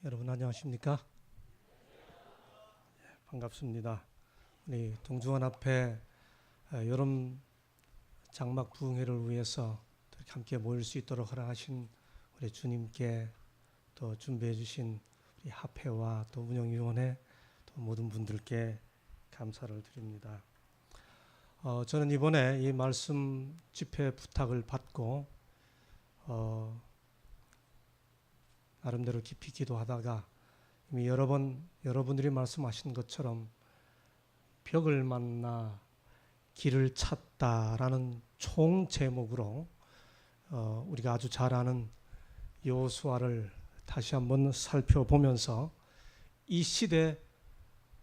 여러분 안녕하십니까? 반갑습니다. 우리 동주원 앞에 여름 장막 부흥회를 위해서 이렇게 함께 모일 수 있도록 허락하신 우리 주님께 또 준비해 주신 우리 합회와 또 운영위원회 또 모든 분들께 감사를 드립니다. 저는 이번에 이 말씀 집회 부탁을 받고 나름대로 깊이 기도하다가 이미 여러 번 여러분들이 말씀하신 것처럼 벽을 만나 길을 찾다라는 총 제목으로 우리가 아주 잘 아는 여호수아를 다시 한번 살펴보면서 이 시대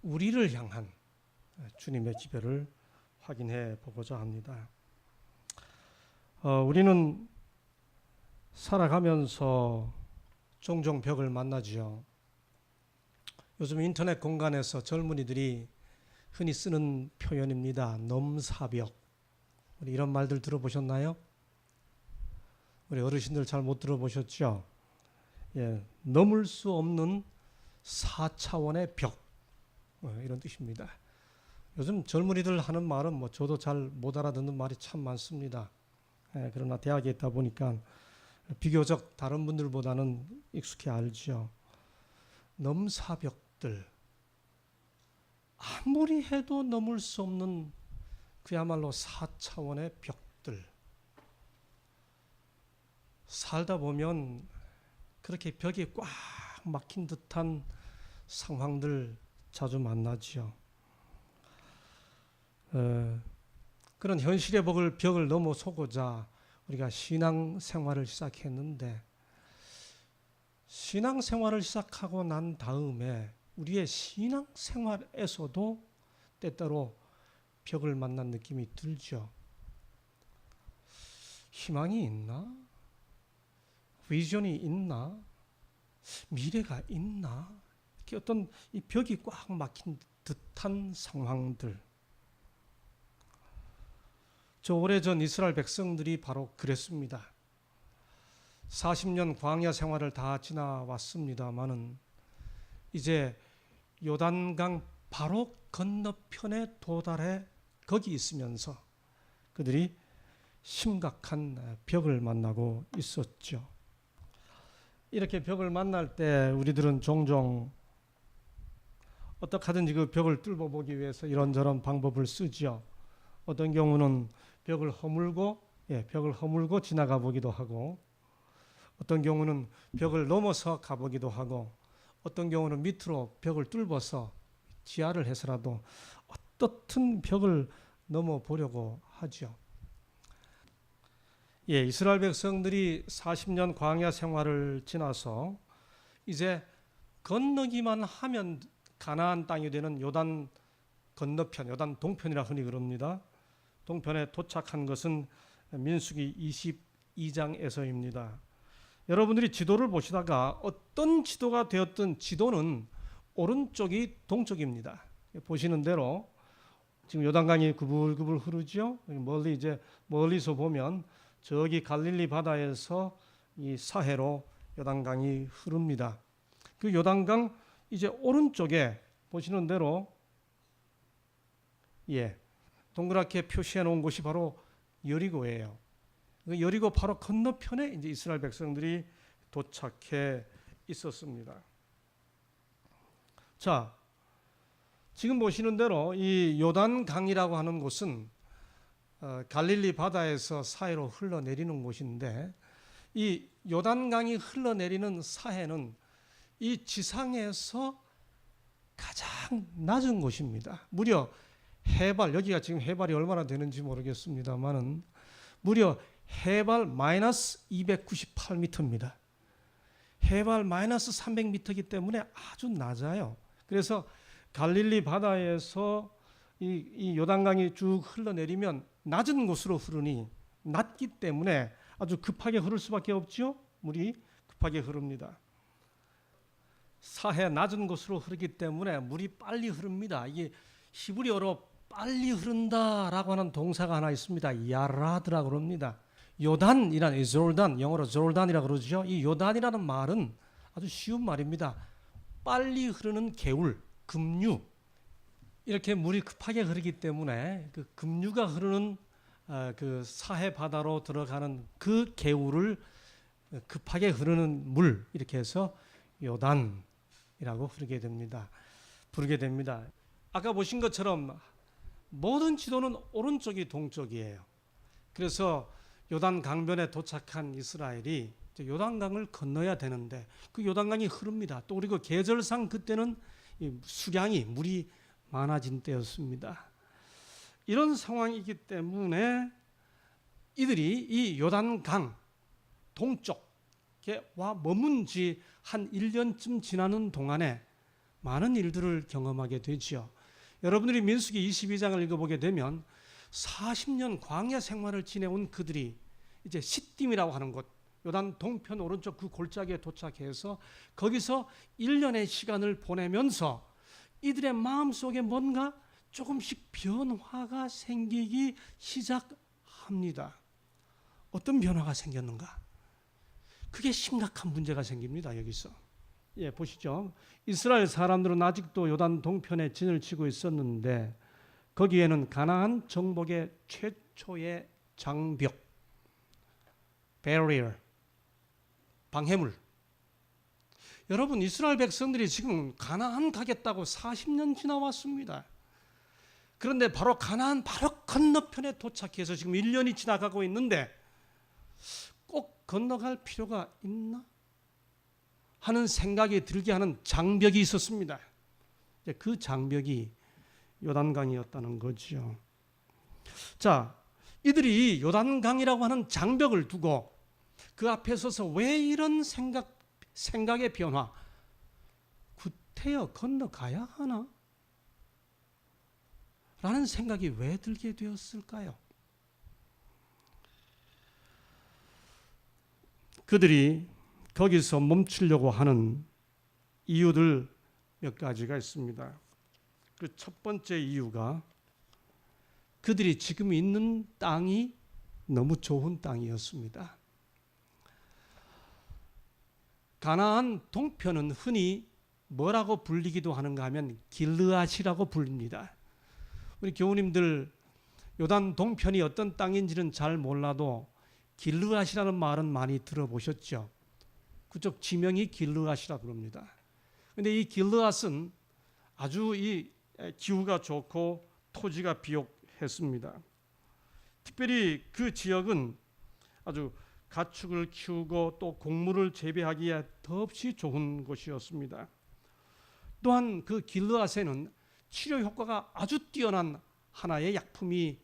우리를 향한 주님의 지배를 확인해 보고자 합니다. 우리는 살아가면서 종종 벽을 만나지요. 요즘 인터넷 공간에서 젊은이들이 흔히 쓰는 표현입니다. 넘사벽. 우리 이런 말들 들어보셨나요? 우리 어르신들 잘 못 들어보셨죠? 예, 넘을 수 없는 4차원의 벽. 이런 뜻입니다. 요즘 젊은이들 하는 말은 저도 잘 못 알아듣는 말이 참 많습니다. 그러나 대학에 있다 보니까 비교적 다른 분들보다는 익숙히 알죠. 넘사벽들, 아무리 해도 넘을 수 없는 그야말로 4차원의 벽들. 살다 보면 그렇게 벽이 꽉 막힌 듯한 상황들 자주 만나지요. 그런 현실의 벽을 넘어서고자 우리가 신앙생활을 시작했는데, 신앙생활을 시작하고 난 다음에 우리의 신앙생활에서도 때때로 벽을 만난 느낌이 들죠. 희망이 있나? 비전이 있나? 미래가 있나? 이렇게 어떤 이 벽이 꽉 막힌 듯한 상황들. 저 오래전 이스라엘 백성들이 바로 그랬습니다. 40년 광야 생활을 다 지나왔습니다마는 이제 요단강 바로 건너편에 도달해 거기 있으면서 그들이 심각한 벽을 만나고 있었죠. 이렇게 벽을 만날 때 우리들은 종종 어떻게 하든지 그 벽을 뚫어보기 위해서 이런저런 방법을 쓰죠. 어떤 경우는 벽을 허물고 지나가 보기도 하고, 어떤 경우는 벽을 넘어서 가보기도 하고, 어떤 경우는 밑으로 벽을 뚫어서 지하를 해서라도 어떻든 벽을 넘어보려고 하죠. 이스라엘 백성들이 40년 광야 생활을 지나서 이제 건너기만 하면 가나안 땅이 되는 요단 건너편, 요단 동편이라 흔히 그럽니다. 동편에 도착한 것은 민수기 22장에서입니다. 여러분들이 지도를 보시다가 어떤 지도가 되었든 지도는 오른쪽이 동쪽입니다. 보시는 대로 지금 요단강이 구불구불 흐르죠. 멀리서 보면 저기 갈릴리 바다에서 이 사해로 요단강이 흐릅니다. 그 요단강 이제 오른쪽에 보시는 대로 동그랗게 표시해 놓은 곳이 바로 여리고예요. 여리고 바로 건너편에 이제 이스라엘 백성들이 도착해 있었습니다. 자, 지금 보시는 대로 이 요단강이라고 하는 곳은 갈릴리 바다에서 사해로 흘러내리는 곳인데, 이 요단강이 흘러내리는 사해는 이 지상에서 가장 낮은 곳입니다. 무려 해발, 여기가 지금 해발이 얼마나 되는지 모르겠습니다만은 무려 해발 마이너스 298m입니다. 해발 마이너스 300m이기 때문에 아주 낮아요. 그래서 갈릴리 바다에서 이 요단강이 쭉 흘러내리면 낮은 곳으로 흐르니 낮기 때문에 아주 급하게 흐를 수밖에 없죠. 물이 급하게 흐릅니다. 사해 낮은 곳으로 흐르기 때문에 물이 빨리 흐릅니다. 이게 히브리어로 빨리 흐른다라고 하는 동사가 하나 있습니다. 야라드라고 그럽니다. 요단이란 조르단, 영어로 조르단이라고 그러죠. 이 요단이라는 말은 아주 쉬운 말입니다. 빨리 흐르는 개울, 급류, 이렇게 물이 급하게 흐르기 때문에 그 급류가 흐르는 그 사해 바다로 들어가는 그 개울을 급하게 흐르는 물, 이렇게 해서 요단이라고 부르게 됩니다. 아까 보신 것처럼 모든 지도는 오른쪽이 동쪽이에요. 그래서 요단 강변에 도착한 이스라엘이 요단강을 건너야 되는데 그 요단강이 흐릅니다. 또 그리고 계절상 그때는 수량이 물이 많아진 때였습니다. 이런 상황이기 때문에 이들이 이 요단강 동쪽에 와 머문 지 한 1년쯤 지나는 동안에 많은 일들을 경험하게 되죠. 여러분들이 민수기 22장을 읽어보게 되면 40년 광야 생활을 지내온 그들이 이제 시딤이라고 하는 곳, 요단 동편 오른쪽 그 골짜기에 도착해서 거기서 1년의 시간을 보내면서 이들의 마음속에 뭔가 조금씩 변화가 생기기 시작합니다. 어떤 변화가 생겼는가? 그게 심각한 문제가 생깁니다. 여기서 보시죠. 이스라엘 사람들은 아직도 요단 동편에 진을 치고 있었는데 거기에는 가나안 정복의 최초의 장벽, barrier, 방해물. 여러분, 이스라엘 백성들이 지금 가나안 가겠다고 40년 지나왔습니다. 그런데 바로 가나안 바로 건너편에 도착해서 지금 1년이 지나가고 있는데 꼭 건너갈 필요가 있나 하는 생각이 들게 하는 장벽이 있었습니다. 그 장벽이 요단강이었다는 거죠. 자, 이들이 요단강이라고 하는 장벽을 두고 그 앞에 서서 왜 이런 생각의 변화, 구태여 건너가야 하나? 라는 생각이 왜 들게 되었을까요? 그들이 거기서 멈추려고 하는 이유들 몇 가지가 있습니다. 그 첫 번째 이유가 그들이 지금 있는 땅이 너무 좋은 땅이었습니다. 가나안 동편은 흔히 뭐라고 불리기도 하는가 하면 길르앗이라고 불립니다. 우리 교우님들 요단 동편이 어떤 땅인지는 잘 몰라도 길르앗이라는 말은 많이 들어보셨죠. 그쪽 지명이 길르앗이라고 그럽니다. 그런데 이 길르앗은 아주 이 기후가 좋고 토지가 비옥했습니다. 특별히 그 지역은 아주 가축을 키우고 또 곡물을 재배하기에 더없이 좋은 곳이었습니다. 또한 그 길르앗에는 치료 효과가 아주 뛰어난 하나의 약품이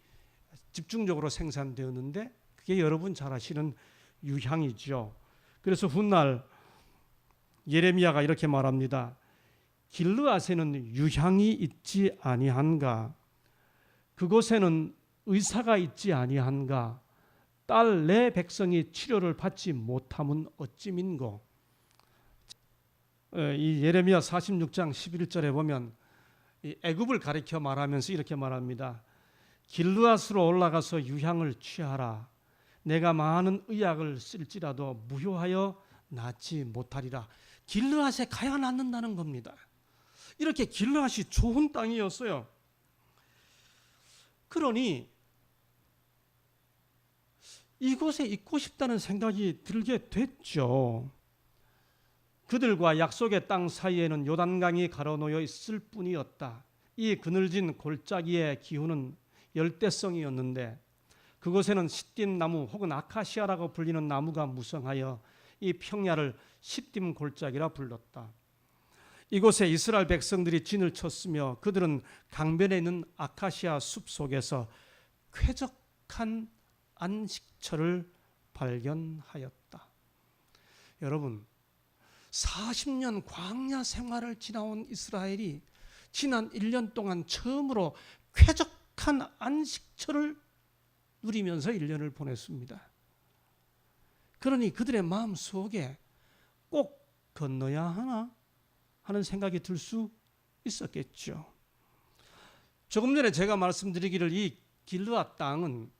집중적으로 생산되었는데 그게 여러분 잘 아시는 유향이죠. 그래서 훗날 예레미야가 이렇게 말합니다. 길르앗에는 유향이 있지 아니한가? 그곳에는 의사가 있지 아니한가? 딸 내 백성이 치료를 받지 못함은 어찌민고? 이 예레미야 46장 11절에 보면 이 애굽을 가리켜 말하면서 이렇게 말합니다. 길르앗으로 올라가서 유향을 취하라. 내가 많은 의약을 쓸지라도 무효하여 낫지 못하리라. 길르앗에 가야 낫는다는 겁니다. 이렇게 길르앗이 좋은 땅이었어요. 그러니 이곳에 있고 싶다는 생각이 들게 됐죠. 그들과 약속의 땅 사이에는 요단강이 가로놓여 있을 뿐이었다. 이 그늘진 골짜기의 기후는 열대성이었는데 그곳에는 시딤나무 혹은 아카시아라고 불리는 나무가 무성하여 이 평야를 시딤 골짜기라 불렀다. 이곳에 이스라엘 백성들이 진을 쳤으며 그들은 강변에 있는 아카시아 숲 속에서 쾌적한 안식처를 발견하였다. 여러분, 40년 광야 생활을 지나온 이스라엘이 지난 1년 동안 처음으로 쾌적한 안식처를 누리면서 1년을 보냈습니다. 그러니 그들의 마음 속에 꼭 건너야 하나 하는 생각이 들 수 있었겠죠. 조금 전에 제가 말씀드리기를 이 길르앗 땅은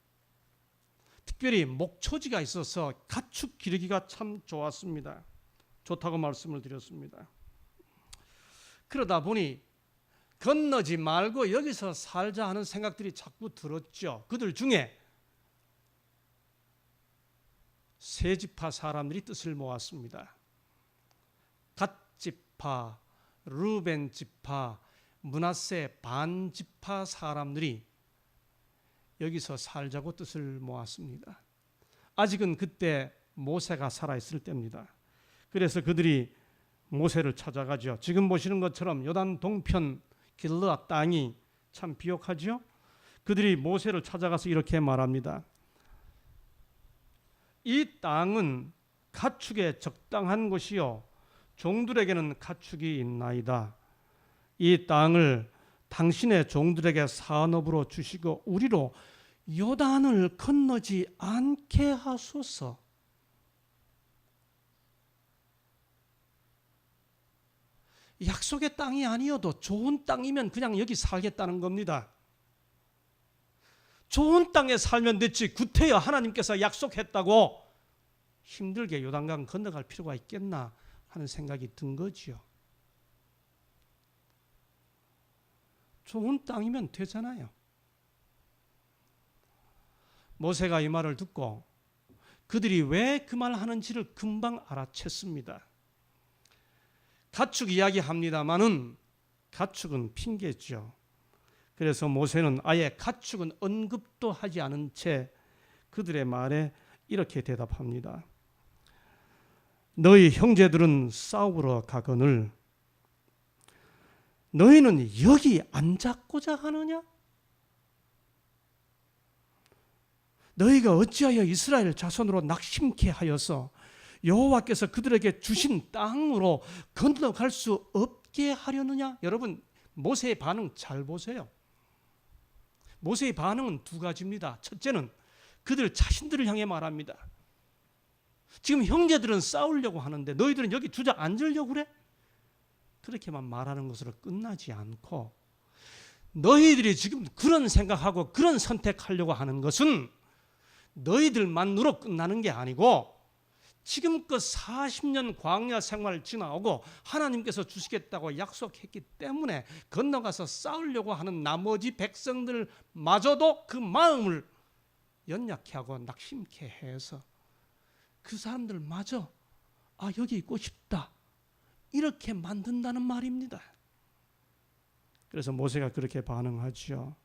특별히 목초지가 있어서 가축 기르기가 참 좋았습니다. 좋다고 말씀을 드렸습니다. 그러다 보니 건너지 말고 여기서 살자 하는 생각들이 자꾸 들었죠. 그들 중에 세 지파 사람들이 뜻을 모았습니다. 갓 지파, 루벤 지파, 므낫세 반 지파 사람들이 여기서 살자고 뜻을 모았습니다. 아직은 그때 모세가 살아있을 때입니다. 그래서 그들이 모세를 찾아가죠. 지금 보시는 것처럼 요단 동편 길르앗 땅이 참 비옥하죠. 그들이 모세를 찾아가서 이렇게 말합니다. 이 땅은 가축에 적당한 곳이요 종들에게는 가축이 있나이다. 이 땅을 당신의 종들에게 산업으로 주시고 우리로 요단을 건너지 않게 하소서. 약속의 땅이 아니어도 좋은 땅이면 그냥 여기 살겠다는 겁니다. 좋은 땅에 살면 됐지 구태여 하나님께서 약속했다고 힘들게 요단강 건너갈 필요가 있겠나 하는 생각이 든 거지요. 좋은 땅이면 되잖아요. 모세가 이 말을 듣고 그들이 왜 그 말 하는지를 금방 알아챘습니다. 가축 이야기합니다마는 가축은 핑계죠. 그래서 모세는 아예 가축은 언급도 하지 않은 채 그들의 말에 이렇게 대답합니다. 너희 형제들은 싸우러 가거늘 너희는 여기 앉았고자 하느냐? 너희가 어찌하여 이스라엘 자손으로 낙심케 하여서 여호와께서 그들에게 주신 땅으로 건너갈 수 없게 하려느냐? 여러분 모세의 반응 잘 보세요. 모세의 반응은 두 가지입니다. 첫째는 그들 자신들을 향해 말합니다. 지금 형제들은 싸우려고 하는데 너희들은 여기 주저앉으려고 그래? 그렇게만 말하는 것으로 끝나지 않고 너희들이 지금 그런 생각하고 그런 선택하려고 하는 것은 너희들만으로 끝나는 게 아니고 지금껏 40년 광야 생활을 지나오고 하나님께서 주시겠다고 약속했기 때문에 건너가서 싸우려고 하는 나머지 백성들마저도 그 마음을 연약케 하고 낙심케 해서 그 사람들마저 여기 있고 싶다 이렇게 만든다는 말입니다. 그래서 모세가 그렇게 반응하죠.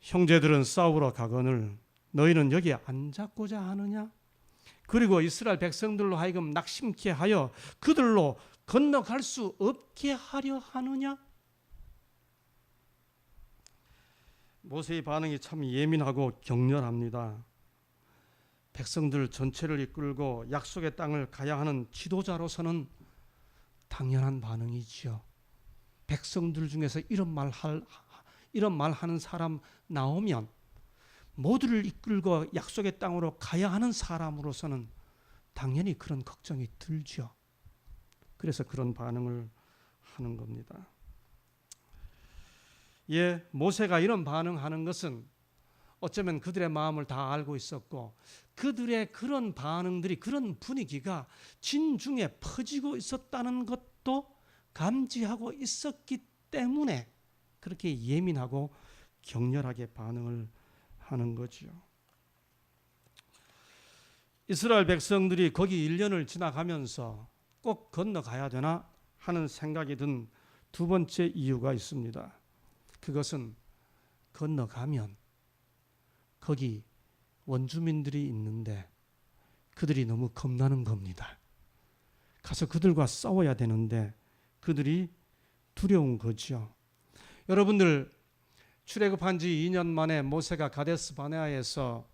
형제들은 싸우러 가거늘 너희는 여기 앉았고자 하느냐? 그리고 이스라엘 백성들로 하여금 낙심케 하여 그들로 건너갈 수 없게 하려 하느냐? 모세의 반응이 참 예민하고 격렬합니다. 백성들 전체를 이끌고 약속의 땅을 가야 하는 지도자로서는 당연한 반응이지요. 백성들 중에서 이런 말 하는 사람 나오면 모두를 이끌고 약속의 땅으로 가야 하는 사람으로서는 당연히 그런 걱정이 들죠. 그래서 그런 반응을 하는 겁니다. 모세가 이런 반응하는 것은 어쩌면 그들의 마음을 다 알고 있었고 그들의 그런 반응들이 그런 분위기가 진중에 퍼지고 있었다는 것도 감지하고 있었기 때문에 그렇게 예민하고 격렬하게 반응을 하는 거죠. 이스라엘 백성들이 거기 1년을 지나가면서 꼭 건너가야 되나 하는 생각이 든 두 번째 이유가 있습니다. 그것은 건너가면 거기 원주민들이 있는데 그들이 너무 겁나는 겁니다. 가서 그들과 싸워야 되는데 그들이 두려운 거죠. 여러분들 출애굽한 지 2년 만에 모세가 가데스 바네아에서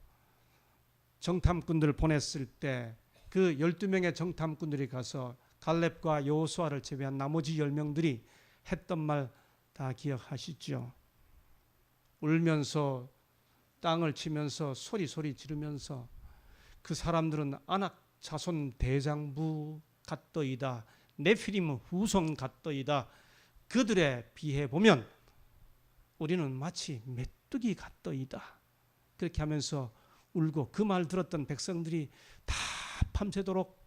정탐꾼들을 보냈을 때 그 12명의 정탐꾼들이 가서 갈렙과 여호수아를 제외한 나머지 10명들이 했던 말 다 기억하시죠? 울면서 땅을 치면서 소리 지르면서 그 사람들은 아낙 자손 대장부 같더이다. 네피림 후손 같더이다. 그들에 비해 보면 우리는 마치 메뚜기 같더이다. 그렇게 하면서 울고 그 말 들었던 백성들이 다 밤새도록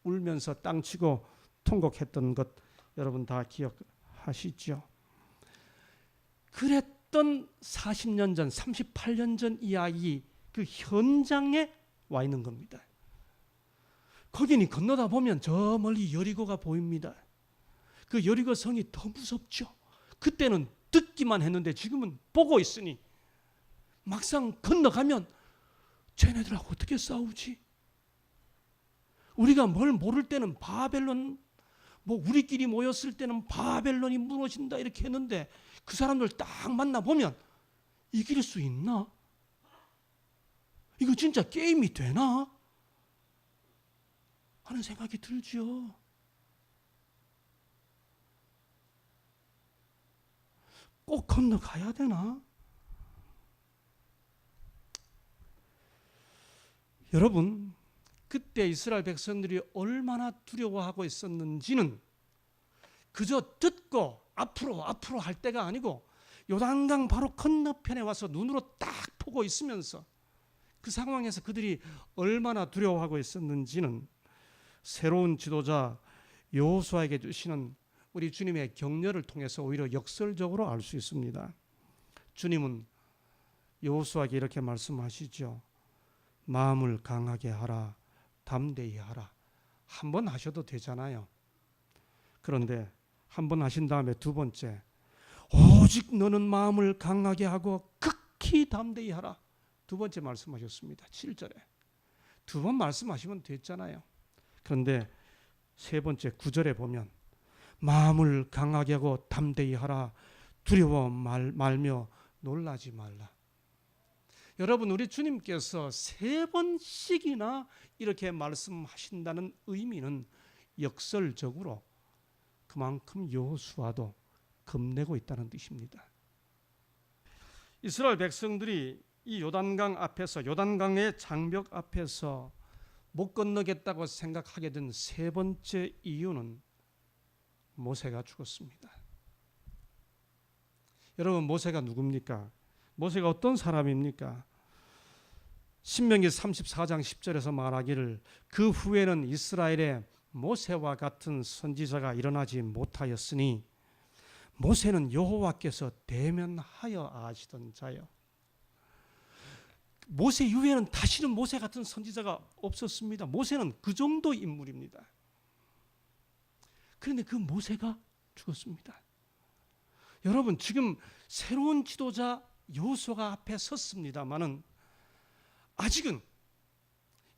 울면서 땅치고 통곡했던 것 여러분 다 기억하시죠? 그랬던 40년 전, 38년 전 이야기 그 현장에 와 있는 겁니다. 거기니 건너다 보면 저 멀리 여리고가 보입니다. 그 여리고 성이 더 무섭죠. 그때는 듣기만 했는데 지금은 보고 있으니 막상 건너가면 쟤네들하고 어떻게 싸우지? 우리가 뭘 모를 때는 바벨론, 우리끼리 모였을 때는 바벨론이 무너진다 이렇게 했는데 그 사람들 딱 만나보면 이길 수 있나? 이거 진짜 게임이 되나? 하는 생각이 들죠. 꼭 건너가야 되나? 여러분, 그때 이스라엘 백성들이 얼마나 두려워하고 있었는지는 그저 듣고 앞으로 할 때가 아니고 요단강 바로 건너편에 와서 눈으로 딱 보고 있으면서 그 상황에서 그들이 얼마나 두려워하고 있었는지는 새로운 지도자 여호수아에게 주시는 우리 주님의 격려를 통해서 오히려 역설적으로 알 수 있습니다. 주님은 여호수아에게 이렇게 말씀하시죠. 마음을 강하게 하라, 담대히 하라. 한 번 하셔도 되잖아요. 그런데 한 번 하신 다음에 두 번째, 오직 너는 마음을 강하게 하고 극히 담대히 하라. 두 번째 말씀하셨습니다. 7절에. 두 번 말씀하시면 됐잖아요. 그런데 세 번째 9절에 보면 마음을 강하게 하고 담대히 하라. 두려워 말며 놀라지 말라. 여러분, 우리 주님께서 세 번씩이나 이렇게 말씀하신다는 의미는 역설적으로 그만큼 여호수아도 겁내고 있다는 뜻입니다. 이스라엘 백성들이 이 요단강 앞에서, 요단강의 장벽 앞에서 못 건너겠다고 생각하게 된 세 번째 이유는 모세가 죽었습니다. 여러분, 모세가 누굽니까? 모세가 어떤 사람입니까? 신명기 34장 10절에서 말하기를 그 후에는 이스라엘에 모세와 같은 선지자가 일어나지 못하였으니 모세는 여호와께서 대면하여 아시던 자요. 모세 이후에는 다시는 모세 같은 선지자가 없었습니다. 모세는 그 정도 인물입니다. 그런데 그 모세가 죽었습니다. 여러분, 지금 새로운 지도자 여호수아가 앞에 섰습니다마는 아직은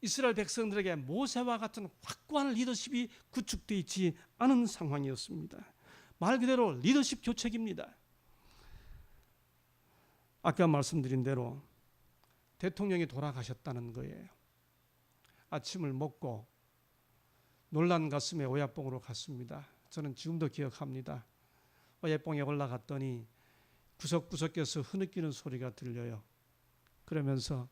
이스라엘 백성들에게 모세와 같은 확고한 리더십이 구축되어 있지 않은 상황이었습니다. 말 그대로 리더십 교체기입니다. 아까 말씀드린 대로 대통령이 돌아가셨다는 거예요. 아침을 먹고 놀란 가슴에 오야뽕으로 갔습니다. 저는 지금도 기억합니다. 오야뽕에 올라갔더니 구석구석에서 흐느끼는 소리가 들려요. 그러면서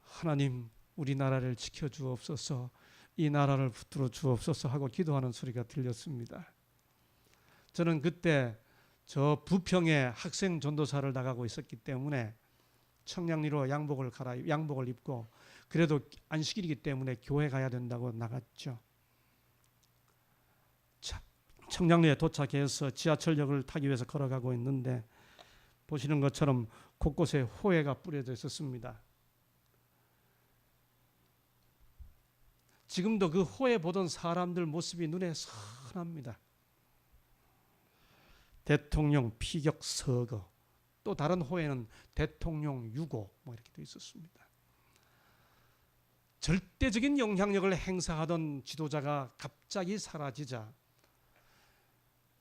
하나님, 우리나라를 지켜주옵소서, 이 나라를 붙들어 주옵소서 하고 기도하는 소리가 들렸습니다. 저는 그때 저 부평에 학생 전도사를 나가고 있었기 때문에 청량리로 양복을 입고 그래도 안식일이기 때문에 교회 가야 된다고 나갔죠. 청량리에 도착해서 지하철역을 타기 위해서 걸어가고 있는데 보시는 것처럼 곳곳에 호해가 뿌려져 있었습니다. 지금도 그 호해 보던 사람들 모습이 눈에 선합니다. 대통령 피격 서거, 또 다른 호에는 대통령 유고 이렇게 되어 있었습니다. 절대적인 영향력을 행사하던 지도자가 갑자기 사라지자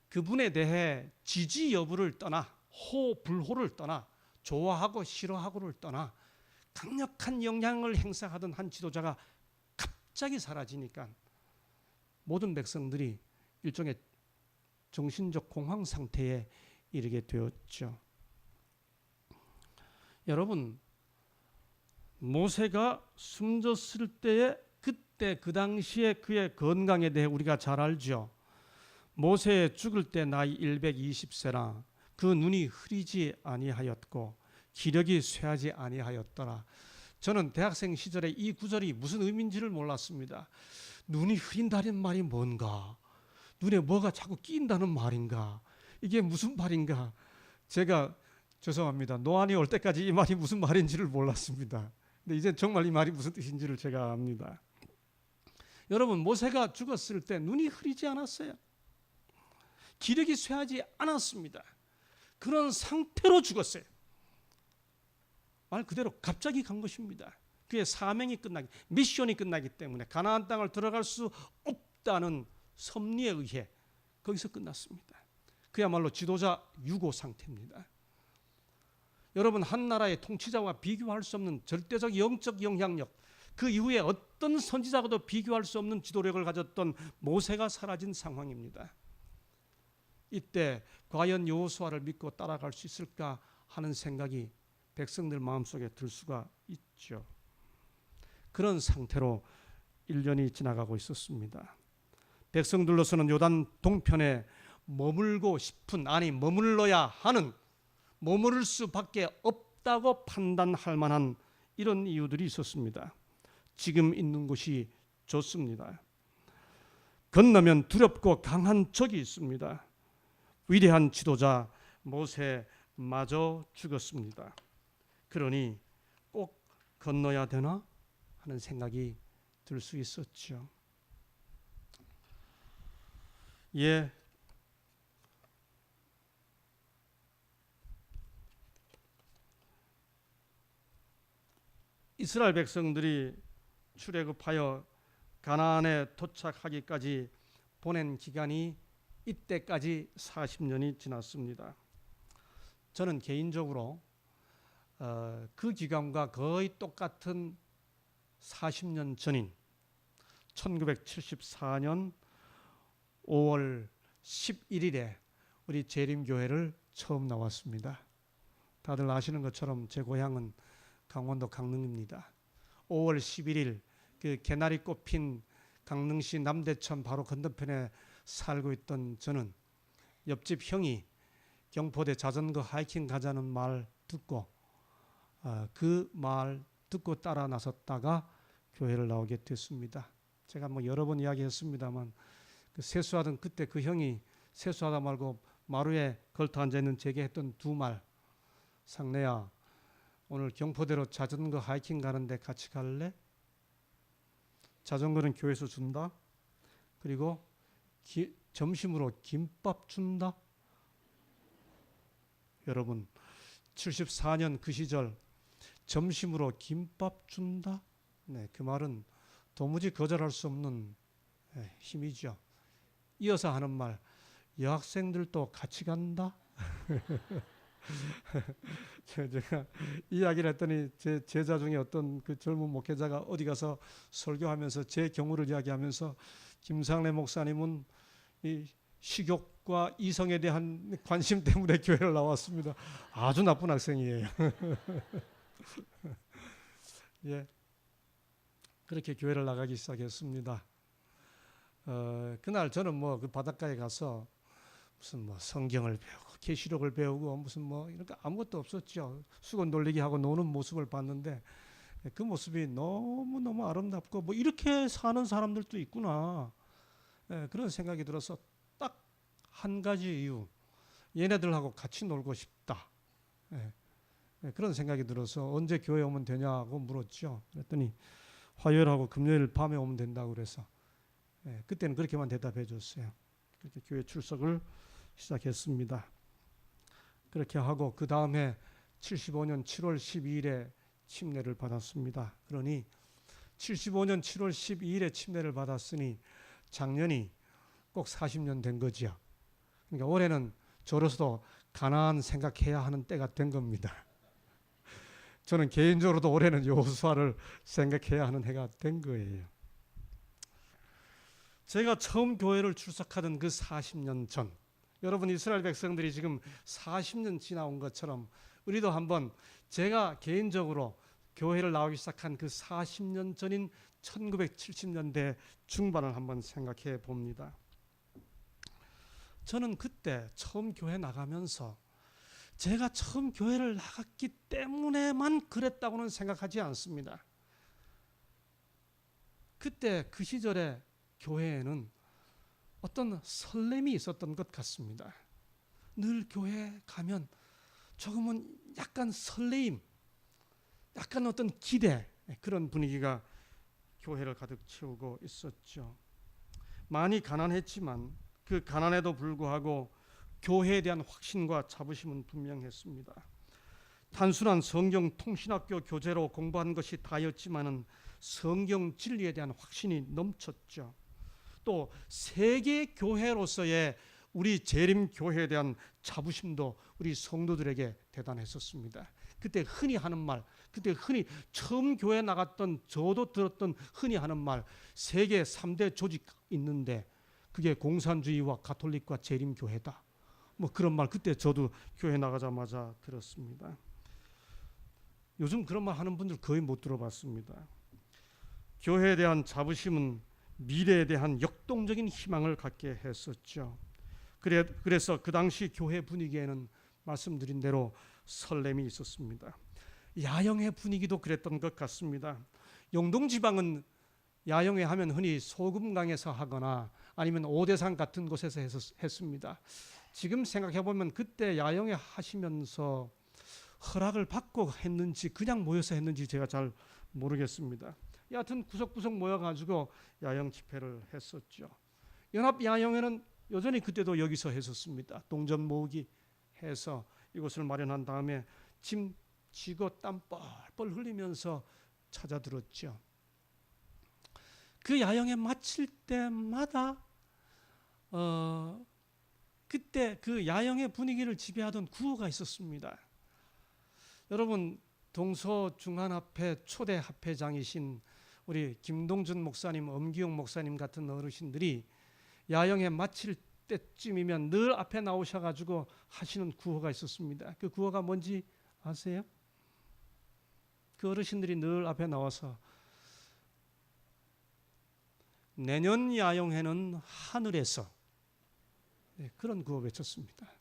그분에 대해 지지 여부를 떠나 호불호를 떠나 좋아하고 싫어하고를 떠나 강력한 영향을 행사하던 한 지도자가 갑자기 사라지니까 모든 백성들이 일종의 정신적 공황 상태에 이르게 되었죠. 여러분, 모세가 숨졌을 때에 그때 그 당시에 그의 건강에 대해 우리가 잘 알죠. 모세 죽을 때 나이 120세라 그 눈이 흐리지 아니하였고 기력이 쇠하지 아니하였더라. 저는 대학생 시절에 이 구절이 무슨 의미인지를 몰랐습니다. 눈이 흐린다는 말이 뭔가? 눈에 뭐가 자꾸 끼인다는 말인가? 이게 무슨 말인가? 제가 죄송합니다. 노안이 올 때까지 이 말이 무슨 말인지를 몰랐습니다. 근데 이제 정말 이 말이 무슨 뜻인지를 제가 압니다. 여러분, 모세가 죽었을 때 눈이 흐리지 않았어요. 기력이 쇠하지 않았습니다. 그런 상태로 죽었어요. 말 그대로 갑자기 간 것입니다. 그의 사명이 끝나기, 미션이 끝나기 때문에 가나안 땅을 들어갈 수 없다는 섭리에 의해 거기서 끝났습니다. 그야말로 지도자 유고 상태입니다. 여러분, 한 나라의 통치자와 비교할 수 없는 절대적 영적 영향력, 그 이후에 어떤 선지자와도 비교할 수 없는 지도력을 가졌던 모세가 사라진 상황입니다. 이때 과연 여호수아를 믿고 따라갈 수 있을까 하는 생각이 백성들 마음속에 들 수가 있죠. 그런 상태로 1년이 지나가고 있었습니다. 백성들로서는 요단 동편에 머물고 싶은, 아니 머물러야 하는, 머무를 수밖에 없다고 판단할 만한 이런 이유들이 있었습니다. 지금 있는 곳이 좋습니다. 건너면 두렵고 강한 적이 있습니다. 위대한 지도자 모세마저 죽었습니다. 그러니 꼭 건너야 되나 하는 생각이 들 수 있었죠. 예, 이스라엘 백성들이 출애굽하여 가나안에 도착하기까지 보낸 기간이 이때까지 40년이 지났습니다. 저는 개인적으로 그 기간과 거의 똑같은 40년 전인 1974년 5월 11일에 우리 재림교회를 처음 나왔습니다. 다들 아시는 것처럼 제 고향은 강원도 강릉입니다. 5월 11일 그 개나리 꽃 핀 강릉시 남대천 바로 건너편에 살고 있던 저는 옆집 형이 경포대 자전거 하이킹 가자는 말 듣고 그 말 듣고 따라 나섰다가 교회를 나오게 됐습니다. 제가 뭐 여러 번 이야기했습니다만 그 세수하던 그때 그 형이 세수하다 말고 마루에 걸터 앉아있는 제게 했던 두 말, 상래야 오늘 경포대로 자전거 하이킹 가는데 같이 갈래? 자전거는 교회에서 준다. 그리고 점심으로 김밥 준다. 여러분, 74년 그 시절 점심으로 김밥 준다. 네, 그 말은 도무지 거절할 수 없는 힘이죠. 이어서 하는 말, 여학생들도 같이 간다. 제가 이야기를 했더니 제 제자 중에 어떤 그 젊은 목회자가 어디 가서 설교하면서 제 경우를 이야기하면서 김상래 목사님은 이 식욕과 이성에 대한 관심 때문에 교회를 나왔습니다. 아주 나쁜 학생이에요. 예, 그렇게 교회를 나가기 시작했습니다. 그날 저는 뭐 그 바닷가에 가서 무슨 뭐 성경을 배우고 계시록을 배우고 무슨 뭐 이런 거 아무것도 없었죠. 수건 돌리기 하고 노는 모습을 봤는데 그 모습이 너무 아름답고 뭐 이렇게 사는 사람들도 있구나. 그런 생각이 들어서 딱 한 가지 이유, 얘네들하고 같이 놀고 싶다. 그런 생각이 들어서 언제 교회 오면 되냐고 물었죠. 그랬더니 화요일하고 금요일 밤에 오면 된다고 그래서 그때는 그렇게만 대답해 줬어요. 그렇게 교회 출석을 시작했습니다. 그렇게 하고 그 다음에 75년 7월 12일에 침례를 받았습니다. 그러니 75년 7월 12일에 침례를 받았으니 작년이 꼭 40년 된 거죠. 그러니까 올해는 저로서도 가나안 생각해야 하는 때가 된 겁니다. 저는 개인적으로도 올해는 여호수아를 생각해야 하는 해가 된 거예요. 제가 처음 교회를 출석하던 그 40년 전, 여러분 이스라엘 백성들이 지금 40년 지나온 것처럼 우리도 한번 제가 개인적으로 교회를 나오기 시작한 그 40년 전인 1970년대 중반을 한번 생각해 봅니다. 저는 그때 처음 교회 나가면서 제가 처음 교회를 나갔기 때문에만 그랬다고는 생각하지 않습니다. 그때 그 시절에 교회에는 어떤 설렘이 있었던 것 같습니다. 늘 교회 가면 조금은 약간 설레임, 약간 어떤 기대, 그런 분위기가 교회를 가득 채우고 있었죠. 많이 가난했지만 그 가난에도 불구하고 교회에 대한 확신과 자부심은 분명했습니다. 단순한 성경 통신학교 교재로 공부한 것이 다였지만은 성경 진리에 대한 확신이 넘쳤죠. 또 세계 교회로서의 우리 재림 교회에 대한 자부심도 우리 성도들에게 대단했었습니다. 그때 흔히 하는 말, 그때 흔히 처음 교회 나갔던 저도 들었던 흔히 하는 말, 세계 3대 조직 있는데 그게 공산주의와 가톨릭과 재림 교회다. 뭐 그런 말 그때 저도 교회 나가자마자 들었습니다. 요즘 그런 말 하는 분들 거의 못 들어봤습니다. 교회에 대한 자부심은 미래에 대한 역동적인 희망을 갖게 했었죠. 그래서 그 당시 교회 분위기에는 말씀드린 대로 설렘이 있었습니다. 야영회 분위기도 그랬던 것 같습니다. 영동지방은 야영회 하면 흔히 소금강에서 하거나 아니면 오대산 같은 곳에서 했습니다. 지금 생각해보면 그때 야영회 하시면서 허락을 받고 했는지 그냥 모여서 했는지 제가 잘 모르겠습니다. 여하튼 구석구석 모여가지고 야영 집회를 했었죠. 연합 야영회는 여전히 그때도 여기서 했었습니다. 동전 모으기 해서 이곳을 마련한 다음에 짐 지고 땀 뻘뻘 흘리면서 찾아들었죠. 그 야영회 마칠 때마다 그때 그 야영회 분위기를 지배하던 구호가 있었습니다. 여러분 동서중앙합회 초대 합회장이신 우리 김동준 목사님, 엄기용 목사님 같은 어르신들이 야영회 마칠 때쯤이면 늘 앞에 나오셔가지고 하시는 구호가 있었습니다. 그 구호가 뭔지 아세요? 그 어르신들이 늘 앞에 나와서 내년 야영회는 하늘에서, 네, 그런 구호 외쳤습니다.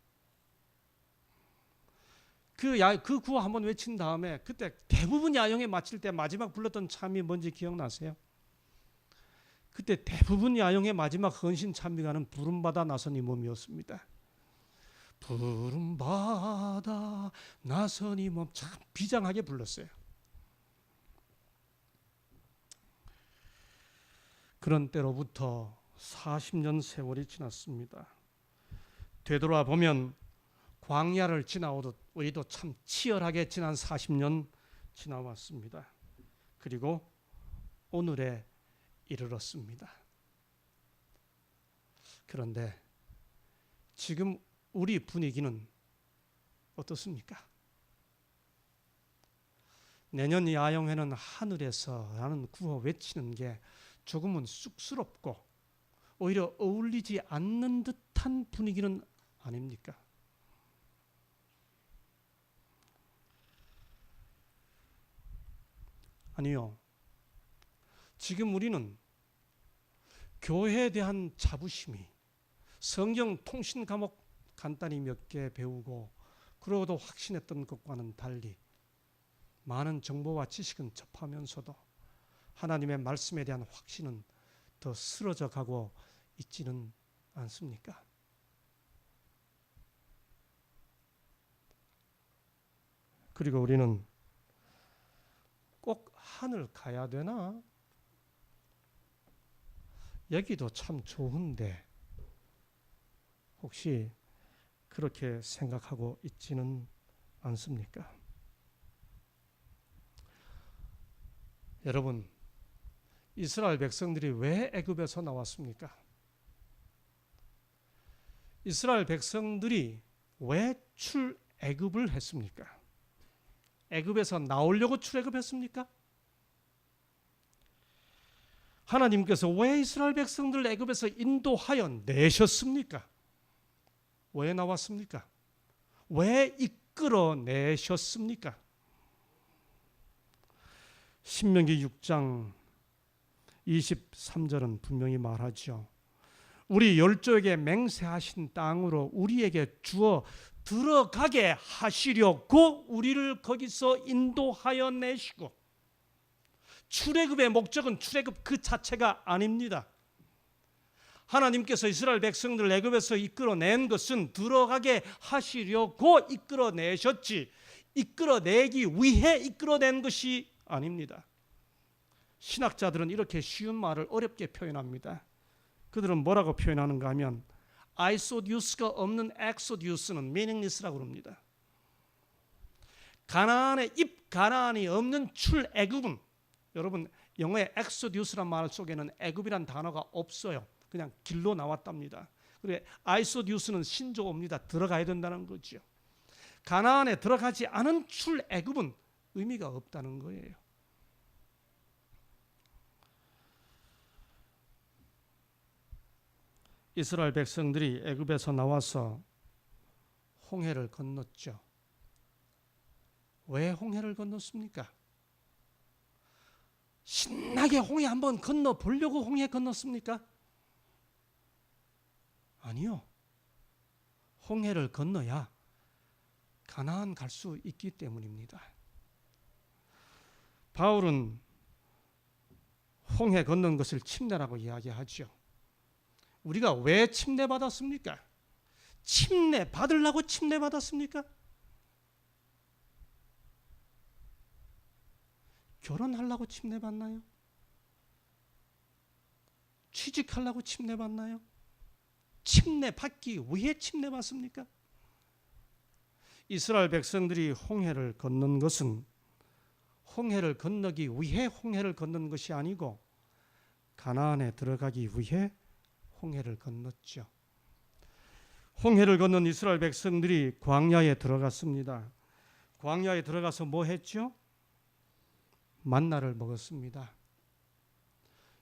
그 구호 한번 외친 다음에 그때 대부분 야영회 마칠 때 마지막 불렀던 참이 뭔지 기억나세요? 그때 대부분 야영회 마지막 헌신 찬미가는 부름받아 나선 이 몸이었습니다. 부름받아 나선 이 몸, 참 비장하게 불렀어요. 그런 때로부터 40년 세월이 지났습니다. 되돌아보면 광야를 지나오듯 우리도 참 치열하게 지난 40년 지나왔습니다. 그리고 오늘에 이르렀습니다. 그런데 지금 우리 분위기는 어떻습니까? 내년 야영회는 하늘에서 라는 구호 외치는 게 조금은 쑥스럽고 오히려 어울리지 않는 듯한 분위기는 아닙니까? 아니요. 지금 우리는 교회에 대한 자부심이 성경 통신 과목 간단히 몇 개 배우고 그러고도 확신했던 것과는 달리 많은 정보와 지식은 접하면서도 하나님의 말씀에 대한 확신은 더 쓰러져 가고 있지는 않습니까? 그리고 우리는 꼭 하늘 가야 되나? 여기도 참 좋은데 혹시 그렇게 생각하고 있지는 않습니까? 여러분, 이스라엘 백성들이 왜 애굽에서 나왔습니까? 이스라엘 백성들이 왜 출애굽을 했습니까? 애굽에서 나오려고 출애굽했습니까? 하나님께서 왜 이스라엘 백성들을 애굽에서 인도하여 내셨습니까? 왜 나왔습니까? 왜 이끌어 내셨습니까? 신명기 6장 23절은 분명히 말하죠. 우리 열조에게 맹세하신 땅으로 우리에게 주어 들어가게 하시려고 우리를 거기서 인도하여 내시고, 출애굽의 목적은 출애굽 그 자체가 아닙니다. 하나님께서 이스라엘 백성들을 애굽에서 이끌어낸 것은 들어가게 하시려고 이끌어내셨지, 이끌어내기 위해 이끌어낸 것이 아닙니다. 신학자들은 이렇게 쉬운 말을 어렵게 표현합니다. 그들은 뭐라고 표현하는가 하면 아이소디우스가 없는 엑소디우스는 meaningless라고 합니다. 가나안의 가나안이 없는 출애굽은, 여러분 영어의 엑소디우스란 말 속에는 애굽이란 단어가 없어요. 그냥 길로 나왔답니다. 그래 아이소디우스는 신조어입니다. 들어가야 된다는 거죠. 가나안에 들어가지 않은 출애굽은 의미가 없다는 거예요. 이스라엘 백성들이 애굽에서 나와서 홍해를 건넜죠. 왜 홍해를 건넜습니까? 신나게 홍해 한번 건너 보려고 홍해 건넜습니까? 아니요. 홍해를 건너야 가나안 갈 수 있기 때문입니다. 바울은 홍해 건넌 것을 침례라고 이야기하죠. 우리가 왜 침례받았습니까? 침례 받으려고 침례받았습니까? 결혼하려고 침례받나요? 취직하려고 침례받나요? 침례받기 위해 침례받습니까? 이스라엘 백성들이 홍해를 건넌 것은 홍해를 건너기 위해 홍해를 건넌 것이 아니고 가나안에 들어가기 위해 홍해를 건넜죠. 홍해를 건넌 이스라엘 백성들이 광야에 들어갔습니다. 광야에 들어가서 뭐 했죠? 만나를 먹었습니다.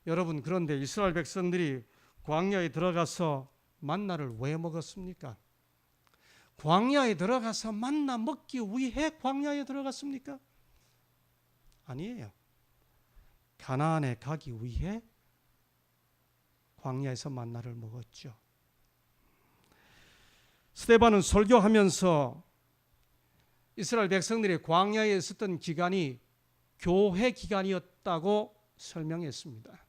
여러분, 그런데 이스라엘 백성들이 광야에 들어가서 만나를 왜 먹었습니까? 광야에 들어가서 만나 먹기 위해 광야에 들어갔습니까? 아니에요. 가나안에 가기 위해 광야에서 만나를 먹었죠. 스데반은 설교하면서 이스라엘 백성들이 광야에 있었던 기간이 교회 기간이었다고 설명했습니다.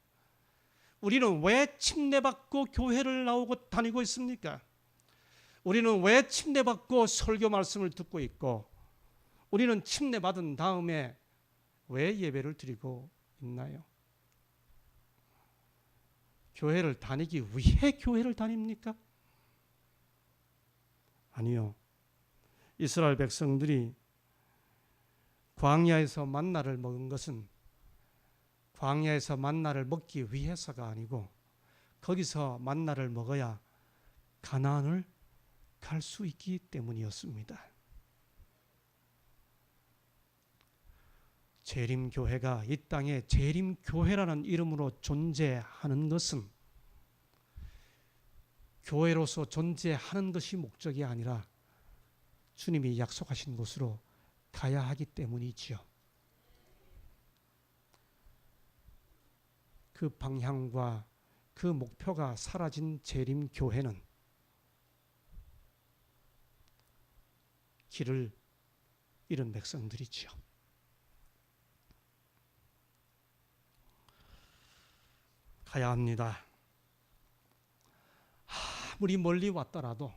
우리는 왜 침례받고 교회를 나오고 다니고 있습니까? 우리는 왜 침례받고 설교 말씀을 듣고 있고 우리는 침례받은 다음에 왜 예배를 드리고 있나요? 교회를 다니기 위해 교회를 다닙니까? 아니요. 이스라엘 백성들이 광야에서 만나를 먹은 것은 광야에서 만나를 먹기 위해서가 아니고 거기서 만나를 먹어야 가나안을 갈 수 있기 때문이었습니다. 재림교회가 이 땅에 재림교회라는 이름으로 존재하는 것은 교회로서 존재하는 것이 목적이 아니라 주님이 약속하신 곳으로 가야 하기 때문이지요. 그 방향과 그 목표가 사라진 재림교회는 길을 잃은 백성들이지요. 가야 합니다. 아무리 멀리 왔더라도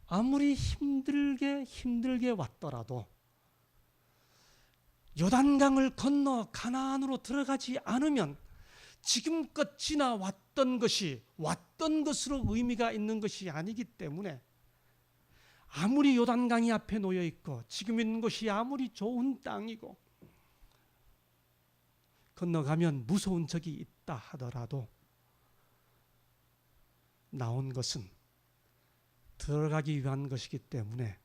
아무리 힘들게 왔더라도 요단강을 건너 가나안으로 들어가지 않으면 지금껏 지나왔던 것이 왔던 것으로 의미가 있는 것이 아니기 때문에 아무리 요단강이 앞에 놓여 있고 지금 있는 것이 아무리 좋은 땅이고 건너가면 무서운 적이 있다 하더라도 나온 것은 들어가기 위한 것이기 때문에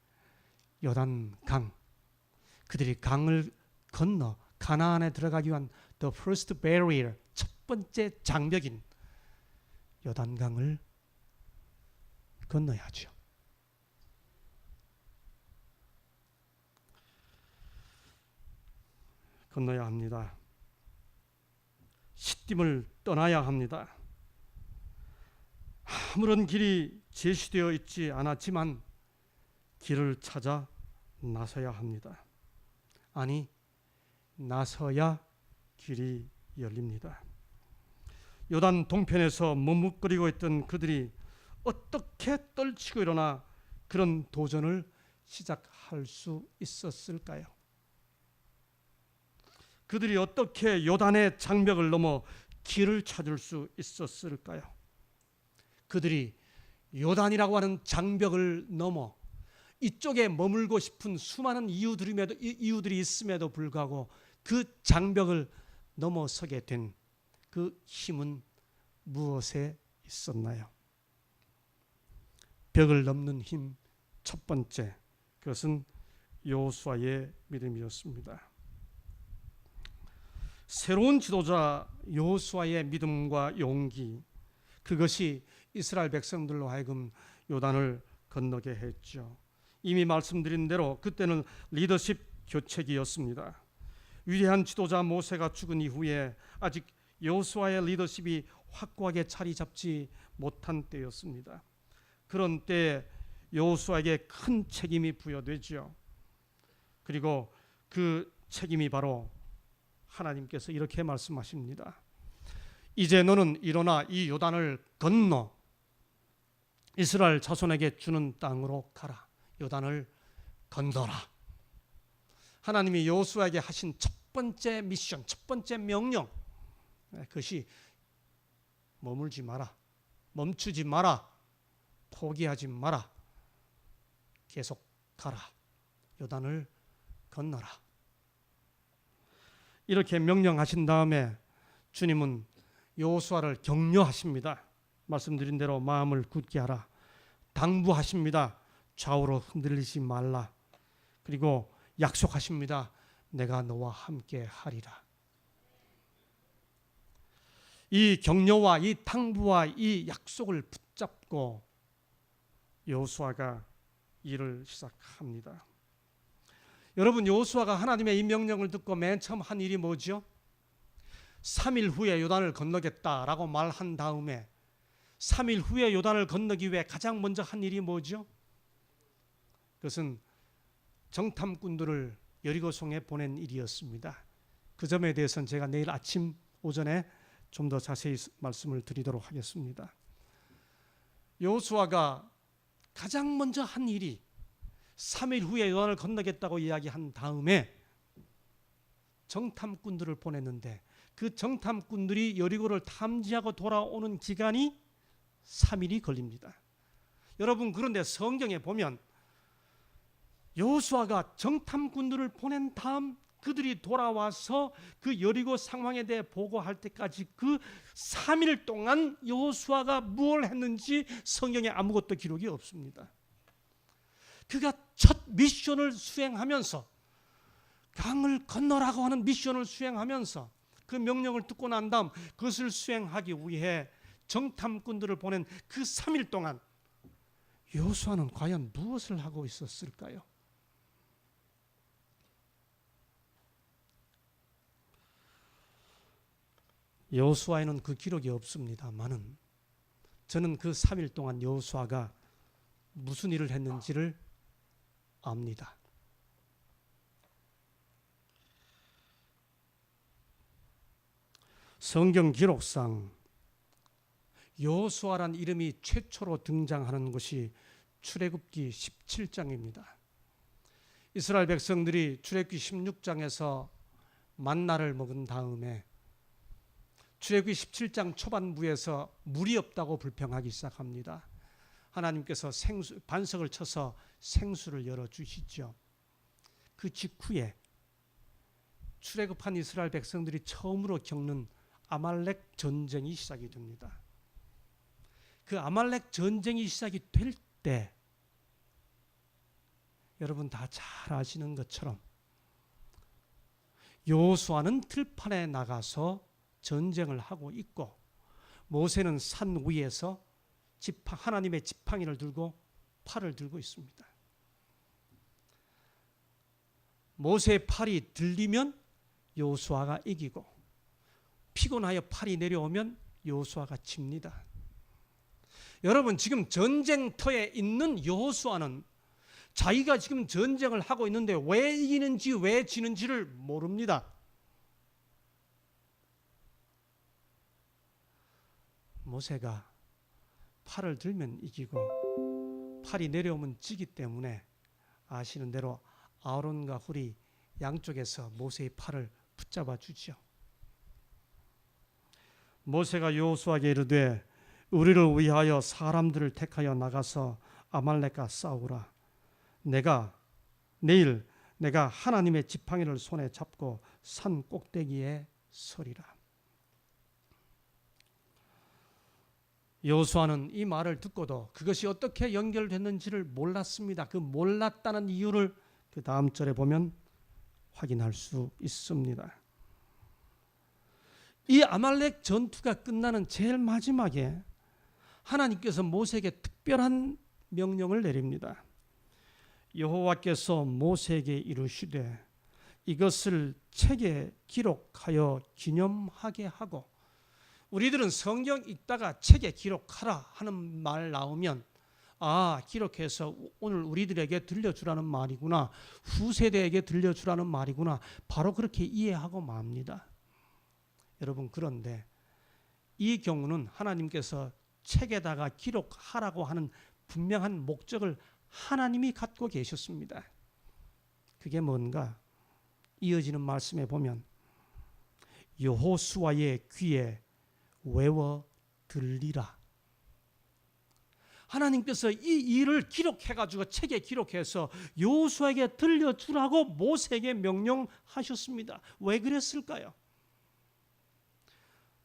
요단강, 그들이 강을 건너 가나안에 들어가기 위한 the first barrier, 첫 번째 장벽인 요단강을 건너야죠. 건너야 합니다. 시딤을 떠나야 합니다. 아무런 길이 제시되어 있지 않았지만 길을 찾아 나서야 합니다. 아니, 나서야 길이 열립니다. 요단 동편에서 머뭇거리고 있던 그들이 어떻게 떨치고 일어나 그런 도전을 시작할 수 있었을까요? 그들이 어떻게 요단의 장벽을 넘어 길을 찾을 수 있었을까요? 그들이 요단이라고 하는 장벽을 넘어 이쪽에 머물고 싶은 수많은 이유들이 있음에도 불구하고 그 장벽을 넘어서게 된 그 힘은 무엇에 있었나요? 벽을 넘는 힘 첫 번째, 그것은 여호수아의 믿음이었습니다. 새로운 지도자 여호수아의 믿음과 용기, 그것이 이스라엘 백성들로 하여금 요단을 건너게 했죠. 이미 말씀드린 대로 그때는 리더십 교체기였습니다. 위대한 지도자 모세가 죽은 이후에 아직 여호수아의 리더십이 확고하게 자리 잡지 못한 때였습니다. 그런 때에 여호수아에게 큰 책임이 부여되죠. 그리고 그 책임이 바로 하나님께서 이렇게 말씀하십니다. 이제 너는 일어나 이 요단을 건너 이스라엘 자손에게 주는 땅으로 가라. 요단을 건너라. 하나님이 여호수아에게 하신 첫 번째 미션, 첫 번째 명령, 그것이 머물지 마라, 멈추지 마라, 포기하지 마라, 계속 가라, 요단을 건너라. 이렇게 명령하신 다음에 주님은 여호수아를 격려하십니다. 말씀드린 대로 마음을 굳게 하라. 당부하십니다. 좌우로 흔들리지 말라. 그리고 약속하십니다. 내가 너와 함께 하리라. 이 격려와 이 당부와 이 약속을 붙잡고 여호수아가 일을 시작합니다. 여러분, 여호수아가 하나님의 이 명령을 듣고 맨 처음 한 일이 뭐죠? 3일 후에 요단을 건너겠다라고 말한 다음에 3일 후에 요단을 건너기 위해 가장 먼저 한 일이 뭐죠? 그것은 정탐꾼들을 여리고성에 보낸 일이었습니다. 그 점에 대해서는 제가 내일 아침 오전에 좀 더 자세히 말씀을 드리도록 하겠습니다. 여호수아가 가장 먼저 한 일이 3일 후에 요단을 건너겠다고 이야기한 다음에 정탐꾼들을 보냈는데 그 정탐꾼들이 여리고를 탐지하고 돌아오는 기간이 3일이 걸립니다. 여러분, 그런데 성경에 보면 여호수아가 정탐꾼들을 보낸 다음 그들이 돌아와서 그 여리고 상황에 대해 보고할 때까지 그 3일 동안 여호수아가 무엇을 했는지 성경에 아무것도 기록이 없습니다. 그가 첫 미션을 수행하면서 강을 건너라고 하는 미션을 수행하면서 그 명령을 듣고 난 다음 그것을 수행하기 위해 정탐꾼들을 보낸 그 3일 동안 여호수아는 과연 무엇을 하고 있었을까요? 여호수아에는 그 기록이 없습니다만은 저는 그 3일 동안 여호수아가 무슨 일을 했는지를 압니다. 성경 기록상 여호수아란 이름이 최초로 등장하는 것이 출애굽기 17장입니다. 이스라엘 백성들이 출애굽기 16장에서 만나를 먹은 다음에 출애굽기 17장 초반부에서 물이 없다고 불평하기 시작합니다. 하나님께서 반석을 쳐서 생수를 열어주시죠. 그 직후에 출애굽한 이스라엘 백성들이 처음으로 겪는 아말렉 전쟁이 시작이 됩니다. 그 아말렉 전쟁이 시작이 될 때 여러분 다 잘 아시는 것처럼 여호수아는 들판에 나가서 전쟁을 하고 있고 모세는 산 위에서 하나님의 지팡이를 들고 팔을 들고 있습니다. 모세의 팔이 들리면 여호수아가 이기고 피곤하여 팔이 내려오면 여호수아가 집니다. 여러분, 지금 전쟁터에 있는 여호수아는 자기가 지금 전쟁을 하고 있는데 왜 이기는지 왜 지는지를 모릅니다. 모세가 팔을 들면 이기고 팔이 내려오면 지기 때문에 아시는 대로 아론과 훌이 양쪽에서 모세의 팔을 붙잡아 주죠. 모세가 여호수아에게 이르되 우리를 위하여 사람들을 택하여 나가서 아말렉과 싸우라. 내일 내가 하나님의 지팡이를 손에 잡고 산 꼭대기에 서리라. 여호수아는 이 말을 듣고도 그것이 어떻게 연결됐는지를 몰랐습니다. 그 몰랐다는 이유를 그 다음 절에 보면 확인할 수 있습니다. 이 아말렉 전투가 끝나는 제일 마지막에 하나님께서 모세에게 특별한 명령을 내립니다. 여호와께서 모세에게 이르시되 이것을 책에 기록하여 기념하게 하고, 우리들은 성경 읽다가 책에 기록하라 하는 말 나오면 기록해서 오늘 우리들에게 들려주라는 말이구나, 후세대에게 들려주라는 말이구나, 바로 그렇게 이해하고 맙니다. 여러분, 그런데 이 경우는 하나님께서 책에다가 기록하라고 하는 분명한 목적을 하나님이 갖고 계셨습니다. 그게 뭔가? 이어지는 말씀에 보면 여호수아의 귀에 외워 들리라. 하나님께서 이 일을 기록해가지고 책에 기록해서 여호수아에게 들려주라고 모세에게 명령하셨습니다. 왜 그랬을까요?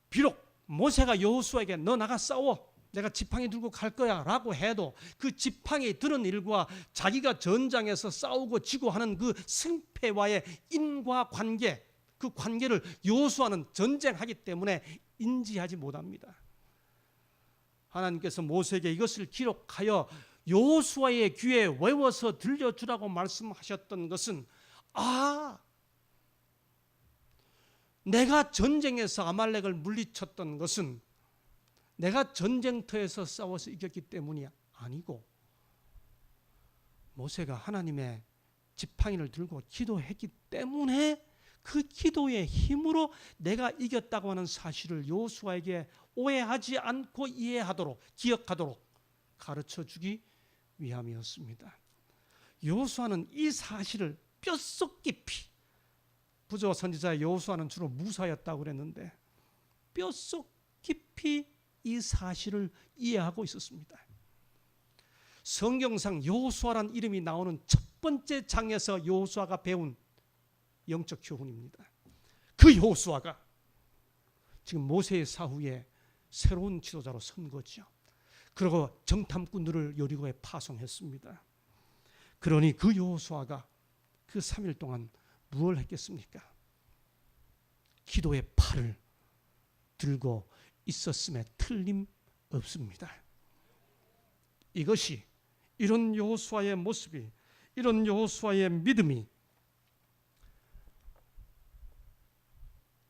비록 모세가 여호수아에게 너 나가 싸워, 내가 지팡이 들고 갈 거야 라고 해도 그 지팡이 드는 일과 자기가 전장에서 싸우고 지고 하는 그 승패와의 인과관계, 그 관계를 여호수아는 전쟁하기 때문에 인지하지 못합니다. 하나님께서 모세에게 이것을 기록하여 여호수아의 귀에 외워서 들려주라고 말씀하셨던 것은 내가 전쟁에서 아말렉을 물리쳤던 것은 내가 전쟁터에서 싸워서 이겼기 때문이 아니고, 모세가 하나님의 지팡이를 들고 기도했기 때문에 그 기도의 힘으로 내가 이겼다고 하는 사실을 여호수아에게 오해하지 않고 이해하도록, 기억하도록 가르쳐주기 위함이었습니다. 여호수아는 이 사실을 뼛속 깊이, 부조 선지자 여호수아는 주로 무사였다고 그랬는데 뼛속 깊이 이 사실을 이해하고 있었습니다. 성경상 여호수아란 이름이 나오는 첫 번째 장에서 여호수아가 배운 영적 교훈입니다. 그 여호수아가 지금 모세의 사후에 새로운 지도자로 선 거죠. 그리고 정탐꾼들을 여리고에 파송했습니다. 그러니 그 여호수아가 그 3일 동안 무엇을 했겠습니까? 기도의 팔을 들고 있었음에 틀림없습니다. 이것이, 이런 여호수아의 모습이, 이런 여호수아의 믿음이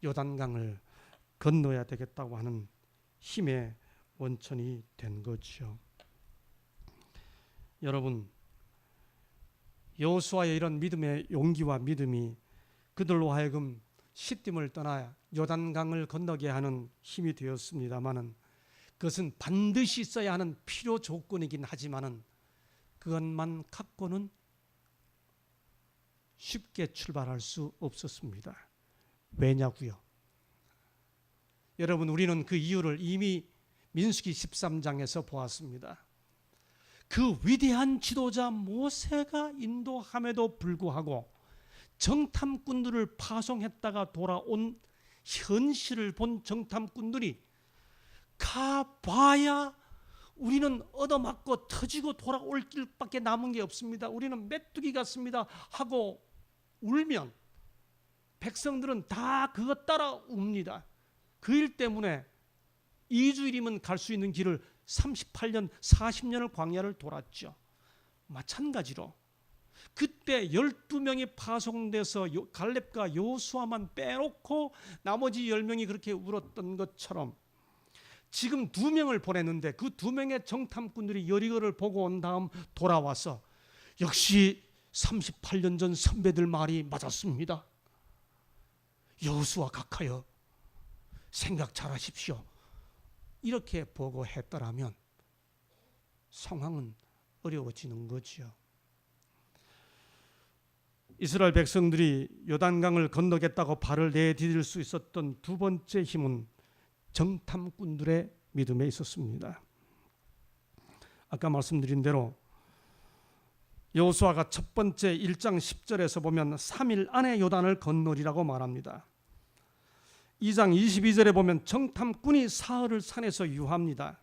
요단강을 건너야 되겠다고 하는 힘의 원천이 된 거죠. 여러분, 여호수아의 이런 믿음의 용기와 믿음이 그들로 하여금 시딤을 떠나 요단강을 건너게 하는 힘이 되었습니다마는, 그것은 반드시 있어야 하는 필요 조건이긴 하지만은 그것만 갖고는 쉽게 출발할 수 없었습니다. 왜냐고요? 여러분, 우리는 그 이유를 이미 민수기 13장에서 보았습니다. 그 위대한 지도자 모세가 인도함에도 불구하고 정탐꾼들을 파송했다가 돌아온 현실을 본 정탐꾼들이 가봐야 우리는 얻어맞고 터지고 돌아올 길밖에 남은 게 없습니다, 우리는 메뚜기 같습니다 하고 울면 백성들은 다 그거 따라 웁니다. 그 일 때문에 2주일이면 갈 수 있는 길을 38년, 40년을 광야를 돌았죠. 마찬가지로 그때 12명이 파송돼서 갈렙과 여호수아만 빼놓고 나머지 10명이 그렇게 울었던 것처럼 지금 2명을 보냈는데 그 2명의 정탐꾼들이 여리고를 보고 온 다음 돌아와서 역시 38년 전 선배들 말이 맞았습니다. 여호수아 각하여 생각 잘하십시오. 이렇게 보고했더라면 상황은 어려워지는 거죠. 이스라엘 백성들이 요단강을 건너겠다고 발을 내디딜 수 있었던 두 번째 힘은 정탐꾼들의 믿음에 있었습니다. 아까 말씀드린 대로 여호수아가 첫 번째 1장 10절에서 보면 3일 안에 요단을 건너리라고 말합니다. 2장 22절에 보면 정탐꾼이 사흘을 산에서 유하합니다.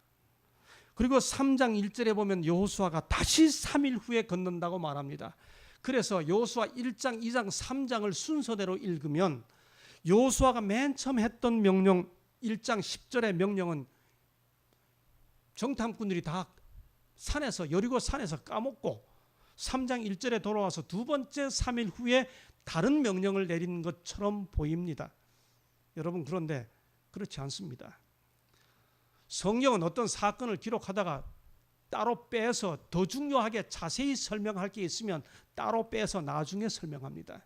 그리고 3장 1절에 보면 여호수아가 다시 3일 후에 건넌다고 말합니다. 그래서 여호수아 1장, 2장, 3장을 순서대로 읽으면 여호수아가 맨 처음 했던 명령 1장 10절의 명령은 정탐꾼들이 다 산에서 여리고 산에서 까먹고 3장 1절에 돌아와서 두 번째 3일 후에 다른 명령을 내린 것처럼 보입니다. 여러분, 그런데 그렇지 않습니다. 성경은 어떤 사건을 기록하다가 따로 빼서 더 중요하게 자세히 설명할 게 있으면 따로 빼서 나중에 설명합니다.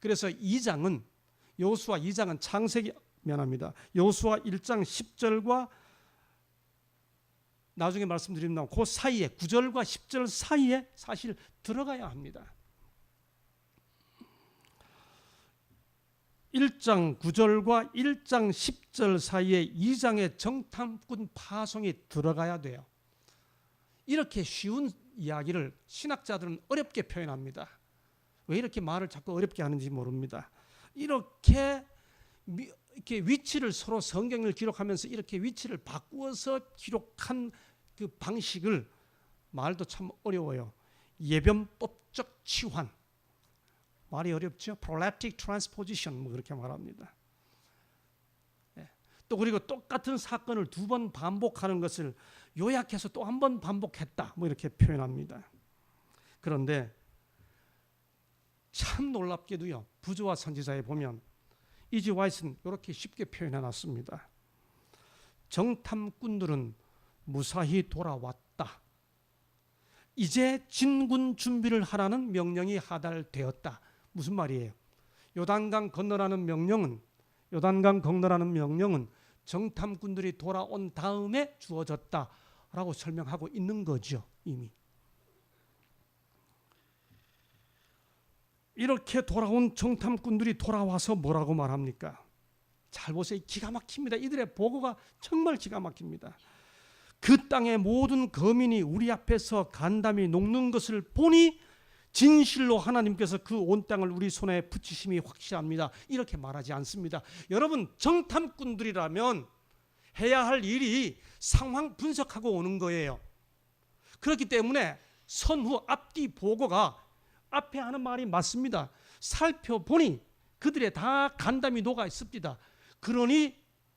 그래서 2장은 여호수아 2장은 창세기 여호수아 1장 10절과 나중에 말씀드리면 그 사이에 9절과 10절 사이에 사실 들어가야 합니다. 1장 9절과 1장 10절 사이에 2장의 정탐꾼 파송이 들어가야 돼요. 이렇게 쉬운 이야기를 신학자들은 어렵게 표현합니다. 왜 이렇게 말을 자꾸 어렵게 하는지 모릅니다. 이렇게 위치를 서로 성경을 기록하면서 이렇게 위치를 바꾸어서 기록한 그 방식을 말도 참 어려워요. 예변법적 치환. 말이 어렵죠. proleptic transposition 뭐 그렇게 말합니다. 또 그리고 똑같은 사건을 두 번 반복하는 것을 요약해서 또 한 번 반복했다 뭐 이렇게 표현합니다. 그런데 참 놀랍게도요, 부조와 선지자에 보면 이지 와이스는 이렇게 쉽게 표현해 놨습니다. 정탐꾼들은 무사히 돌아왔다. 이제 진군 준비를 하라는 명령이 하달되었다. 무슨 말이에요? 요단강 건너라는 명령은 정탐꾼들이 돌아온 다음에 주어졌다라고 설명하고 있는 거죠. 이미 이렇게 돌아온 정탐꾼들이 돌아와서 뭐라고 말합니까? 잘 보세요. 기가 막힙니다. 이들의 보고가 정말 기가 막힙니다. 그 땅의 모든 거민이 우리 앞에서 간담이 녹는 것을 보니 진실로 하나님께서 그 온 땅을 우리 손에 붙이심이 확실합니다. 이렇게 말하지 않습니다. 여러분, 정탐꾼들이라면 해야 할 일이 상황 분석하고 오는 거예요. 그렇기 때문에 선후 앞뒤 보고가 앞에 하는 말이 맞습니다. 살펴보니 그들의 다 간담이 녹아 있습니다. 그러니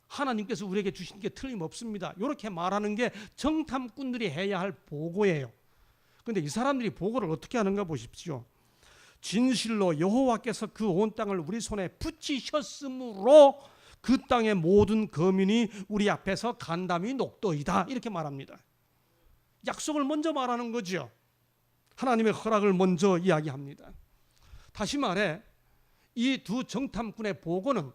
하나님께서 우리에게 주신 게 틀림없습니다. 이렇게 말하는 게 정탐꾼들이 해야 할 보고예요. 그런데 이 사람들이 보고를 어떻게 하는가 보십시오. 진실로 여호와께서 그 온 땅을 우리 손에 붙이셨으므로 그 땅의 모든 거민이 우리 앞에서 간담이 녹도이다. 이렇게 말합니다. 약속을 먼저 말하는 거죠. 하나님의 허락을 먼저 이야기합니다. 다시 말해 이 두 정탐꾼의 보고는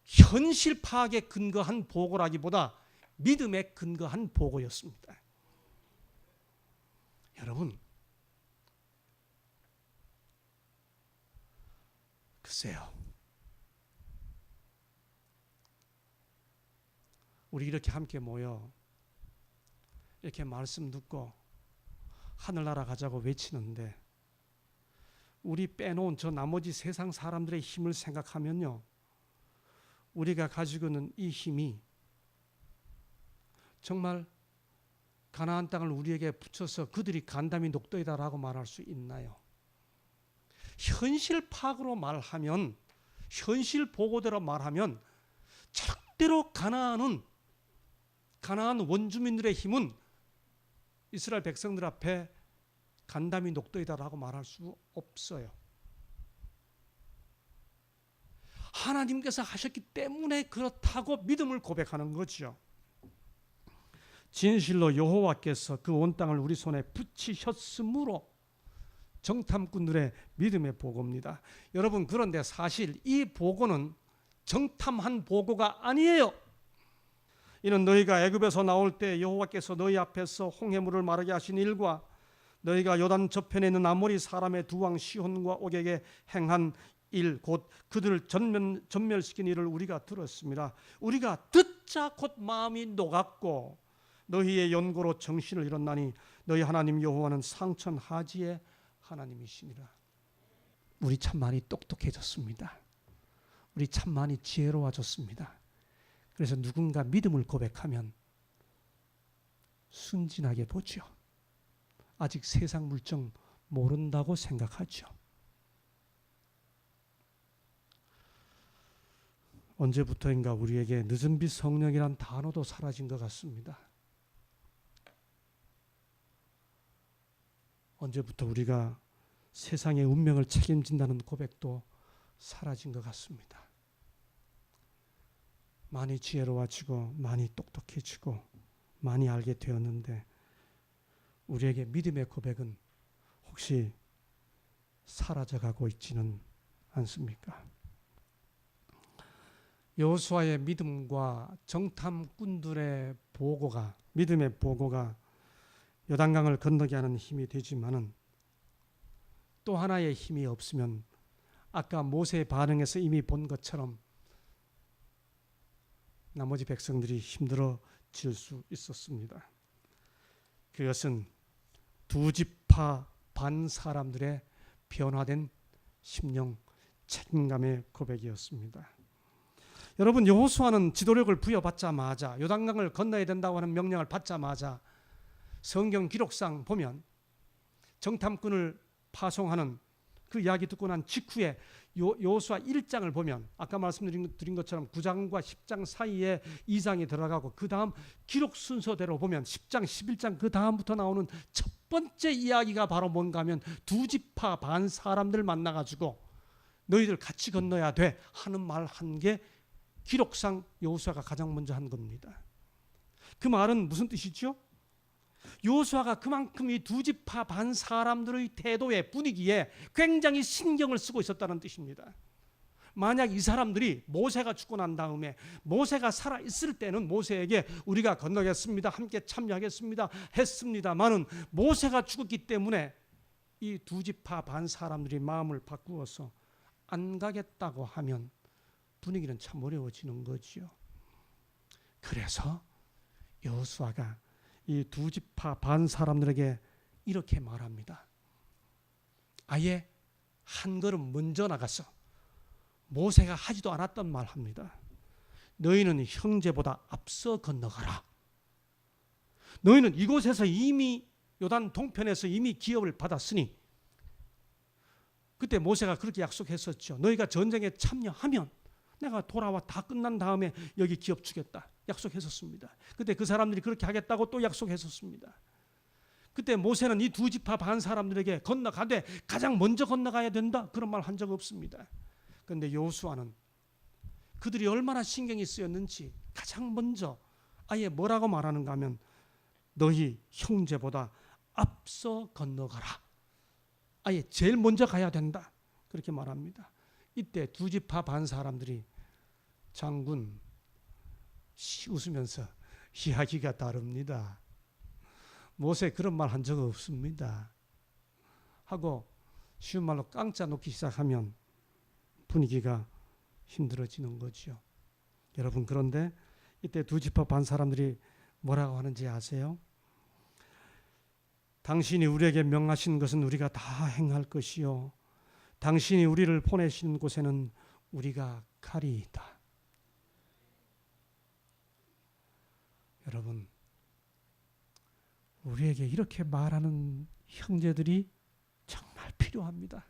현실 파악에 근거한 보고라기보다 믿음에 근거한 보고였습니다. 여러분, 글쎄요, 우리 이렇게 함께 모여 이렇게 말씀 듣고 하늘나라 가자고 외치는데 우리 빼놓은 저 나머지 세상 사람들의 힘을 생각하면요, 우리가 가지고 있는 이 힘이 정말 가나안 땅을 우리에게 붙여서 그들이 간담이 녹도이다라고 말할 수 있나요? 현실 파악으로 말하면, 현실 보고대로 말하면 절대로 가나안 원주민들의 힘은 이스라엘 백성들 앞에 간담이 녹도이다라고 말할 수 없어요. 하나님께서 하셨기 때문에 그렇다고 믿음을 고백하는 거죠. 진실로 여호와께서 그 온 땅을 우리 손에 붙이셨으므로 정탐꾼들의 믿음의 보고입니다. 여러분, 그런데 사실 이 보고는 정탐한 보고가 아니에요. 이는 너희가 애굽에서 나올 때 여호와께서 너희 앞에서 홍해물을 마르게 하신 일과 너희가 요단 저편에 있는 아모리 사람의 두 왕 시혼과 옥에게 행한 일 곧 그들을 전멸시킨 일을 우리가 들었습니다. 우리가 듣자 곧 마음이 녹았고 너희의 연고로 정신을 잃었나니 너희 하나님 여호와는 상천하지의 하나님이시니라. 우리 참 많이 똑똑해졌습니다. 우리 참 많이 지혜로워졌습니다. 그래서 누군가 믿음을 고백하면 순진하게 보죠. 아직 세상 물정 모른다고 생각하죠. 언제부터인가 우리에게 늦은 빛 성령이란 단어도 사라진 것 같습니다. 언제부터 우리가 세상의 운명을 책임진다는 고백도 사라진 것 같습니다. 많이 지혜로워지고 많이 똑똑해지고 많이 알게 되었는데 우리에게 믿음의 고백은 혹시 사라져가고 있지는 않습니까? 여호수아의 믿음과 정탐꾼들의 보고가, 믿음의 보고가 요단강을 건너게 하는 힘이 되지만은 또 하나의 힘이 없으면 아까 모세의 반응에서 이미 본 것처럼 나머지 백성들이 힘들어질 수 있었습니다. 그것은 두 지파 반 사람들의 변화된 심령 책임감의 고백이었습니다. 여러분, 여호수아는 지도력을 부여받자마자 요단강을 건너야 된다고 하는 명령을 받자마자 성경 기록상 보면 정탐꾼을 파송하는 그 이야기 듣고 난 직후에 여호수아 1장을 보면 아까 말씀드린 것처럼 9장과 10장 사이에 2장이 들어가고 그 다음 기록 순서대로 보면 10장, 11장 그 다음부터 나오는 첫 번째 이야기가 바로 뭔가 하면 두 지파 반 사람들 만나가지고 너희들 같이 건너야 돼 하는 말 한 게 기록상 여호수아가 가장 먼저 한 겁니다. 그 말은 무슨 뜻이죠? 여호수아가 그만큼 이 두 지파 반 사람들의 태도에 분위기에 굉장히 신경을 쓰고 있었다는 뜻입니다. 만약 이 사람들이 모세가 죽고 난 다음에 모세가 살아 있을 때는 모세에게 우리가 건너겠습니다, 함께 참여하겠습니다 했습니다만은 모세가 죽었기 때문에 이 두 지파 반 사람들이 마음을 바꾸어서 안 가겠다고 하면 분위기는 참 어려워지는 거지요. 그래서 여호수아가 이 두 지파 반 사람들에게 이렇게 말합니다. 아예 한 걸음 먼저 나가서 모세가 하지도 않았던 말 합니다. 너희는 형제보다 앞서 건너가라. 너희는 이곳에서 이미 요단 동편에서 이미 기업을 받았으니 그때 모세가 그렇게 약속했었죠. 너희가 전쟁에 참여하면 내가 돌아와 다 끝난 다음에 여기 기업 주겠다 약속했었습니다. 그때 그 사람들이 그렇게 하겠다고 또 약속했었습니다. 그때 모세는 이 두 지파 반 사람들에게 건너가되 가장 먼저 건너가야 된다 그런 말 한 적 없습니다. 그런데 여호수아는 그들이 얼마나 신경이 쓰였는지 가장 먼저 아예 뭐라고 말하는가 하면 너희 형제보다 앞서 건너가라. 아예 제일 먼저 가야 된다 그렇게 말합니다. 이때 두 지파 반 사람들이 장군 웃으면서 이야기가 다릅니다. 모세 그런 말 한 적 없습니다 하고 쉬운 말로 깡짜 놓기 시작하면 분위기가 힘들어지는 거죠. 여러분, 그런데 이때 두 지파 반 사람들이 뭐라고 하는지 아세요? 당신이 우리에게 명하신 것은 우리가 다 행할 것이요 당신이 우리를 보내신 곳에는 우리가 가리이다. 여러분, 우리에게 이렇게 말하는 형제들이 정말 필요합니다.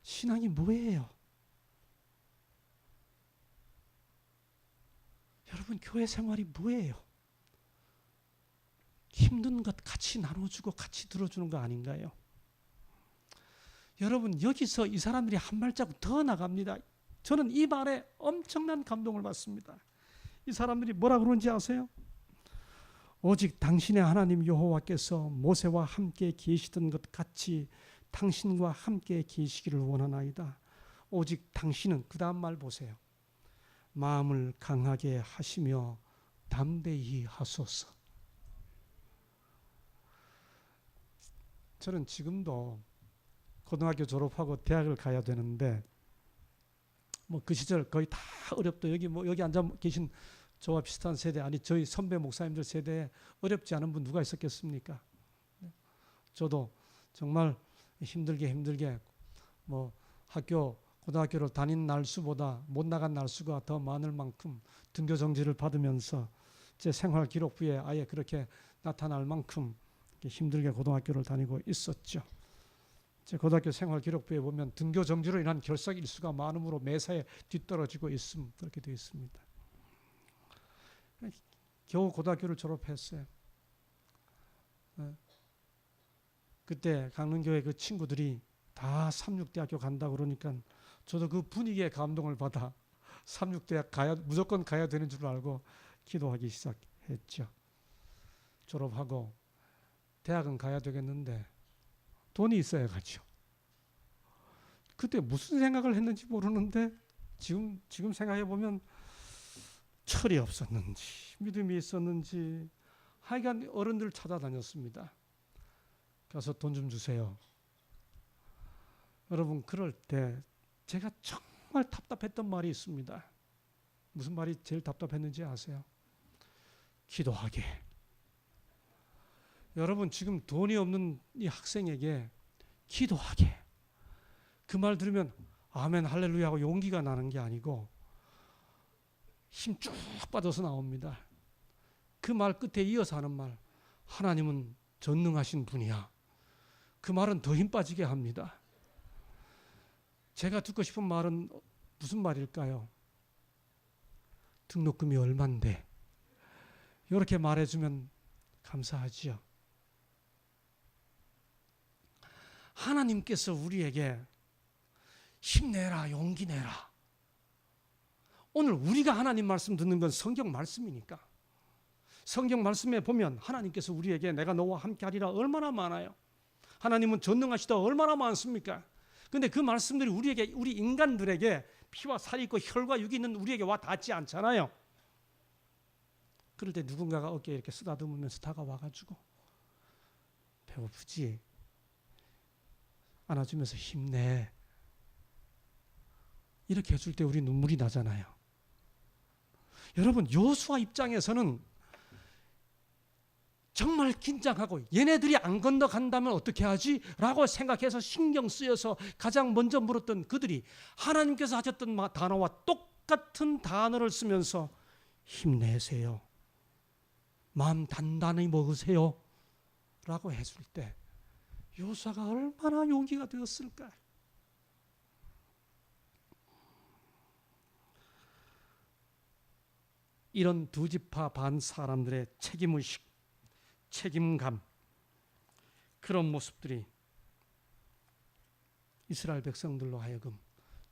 신앙이 뭐예요? 여러분, 교회 생활이 뭐예요? 힘든 것 같이 나눠주고 같이 들어주는 거 아닌가요? 여러분, 여기서 이 사람들이 한 발자국 더 나갑니다. 저는 이 말에 엄청난 감동을 받습니다. 이 사람들이 뭐라 그러는지 아세요? 오직 당신의 하나님 여호와께서 모세와 함께 계시던 것 같이 당신과 함께 계시기를 원하나이다. 오직 당신은 그 다음 말 보세요. 마음을 강하게 하시며 담대히 하소서. 저는 지금도 고등학교 졸업하고 대학을 가야 되는데 뭐 그 시절 거의 다 어렵다. 여기 앉아 계신 저와 비슷한 세대, 아니 저희 선배 목사님들 세대에 어렵지 않은 분 누가 있었겠습니까? 저도 정말 힘들게 뭐 고등학교를 다닌 날수보다 못 나간 날수가 더 많을 만큼 등교 정지를 받으면서 제 생활 기록부에 아예 그렇게 나타날 만큼 힘들게 고등학교를 다니고 있었죠. 제 고등학교 생활 기록부에 보면 등교 정지로 인한 결석 일수가 많음으로 매사에 뒤떨어지고 있음, 그렇게 되어 있습니다. 겨우 고등학교를 졸업했어요. 그때 강릉교회 그 친구들이 다 삼육대학교 간다고 그러니까 저도 그 분위기에 감동을 받아 삼육대학 무조건 가야 되는 줄 알고 기도하기 시작했죠. 졸업하고 대학은 가야 되겠는데 돈이 있어야 가죠. 그때 무슨 생각을 했는지 모르는데 지금 생각해 보면 철이 없었는지 믿음이 있었는지 하여간 어른들 찾아다녔습니다. 가서 돈 좀 주세요. 여러분, 그럴 때 제가 정말 답답했던 말이 있습니다. 무슨 말이 제일 답답했는지 아세요? 기도하게. 여러분, 지금 돈이 없는 이 학생에게 기도하게. 그 말 들으면 아멘 할렐루야 하고 용기가 나는 게 아니고 힘 쭉 빠져서 나옵니다. 그 말 끝에 이어서 하는 말, 하나님은 전능하신 분이야. 그 말은 더 힘 빠지게 합니다. 제가 듣고 싶은 말은 무슨 말일까요? 등록금이 얼만데? 이렇게 말해주면 감사하지요. 하나님께서 우리에게 힘내라, 용기 내라. 오늘 우리가 하나님 말씀 듣는 건 성경 말씀이니까. 성경 말씀에 보면 하나님께서 우리에게 내가 너와 함께 하리라 얼마나 많아요. 하나님은 전능하시다 얼마나 많습니까? 근데 그 말씀들이 우리 인간들에게 피와 살이 있고 혈과 육이 있는 우리에게 와 닿지 않잖아요. 그럴 때 누군가가 어깨에 이렇게 쓰다듬으면서 다가와가지고 배고프지? 안아주면서 힘내. 이렇게 해줄 때 우리 눈물이 나잖아요. 여러분, 여호수아 입장에서는 정말 긴장하고 얘네들이 안 건너간다면 어떻게 하지? 라고 생각해서 신경 쓰여서 가장 먼저 물었던 그들이 하나님께서 하셨던 단어와 똑같은 단어를 쓰면서 힘내세요. 마음 단단히 먹으세요. 라고 해줄 때 여호수아가 얼마나 용기가 되었을까? 이런 두 지파 반 사람들의 책임의식, 책임감, 그런 모습들이 이스라엘 백성들로 하여금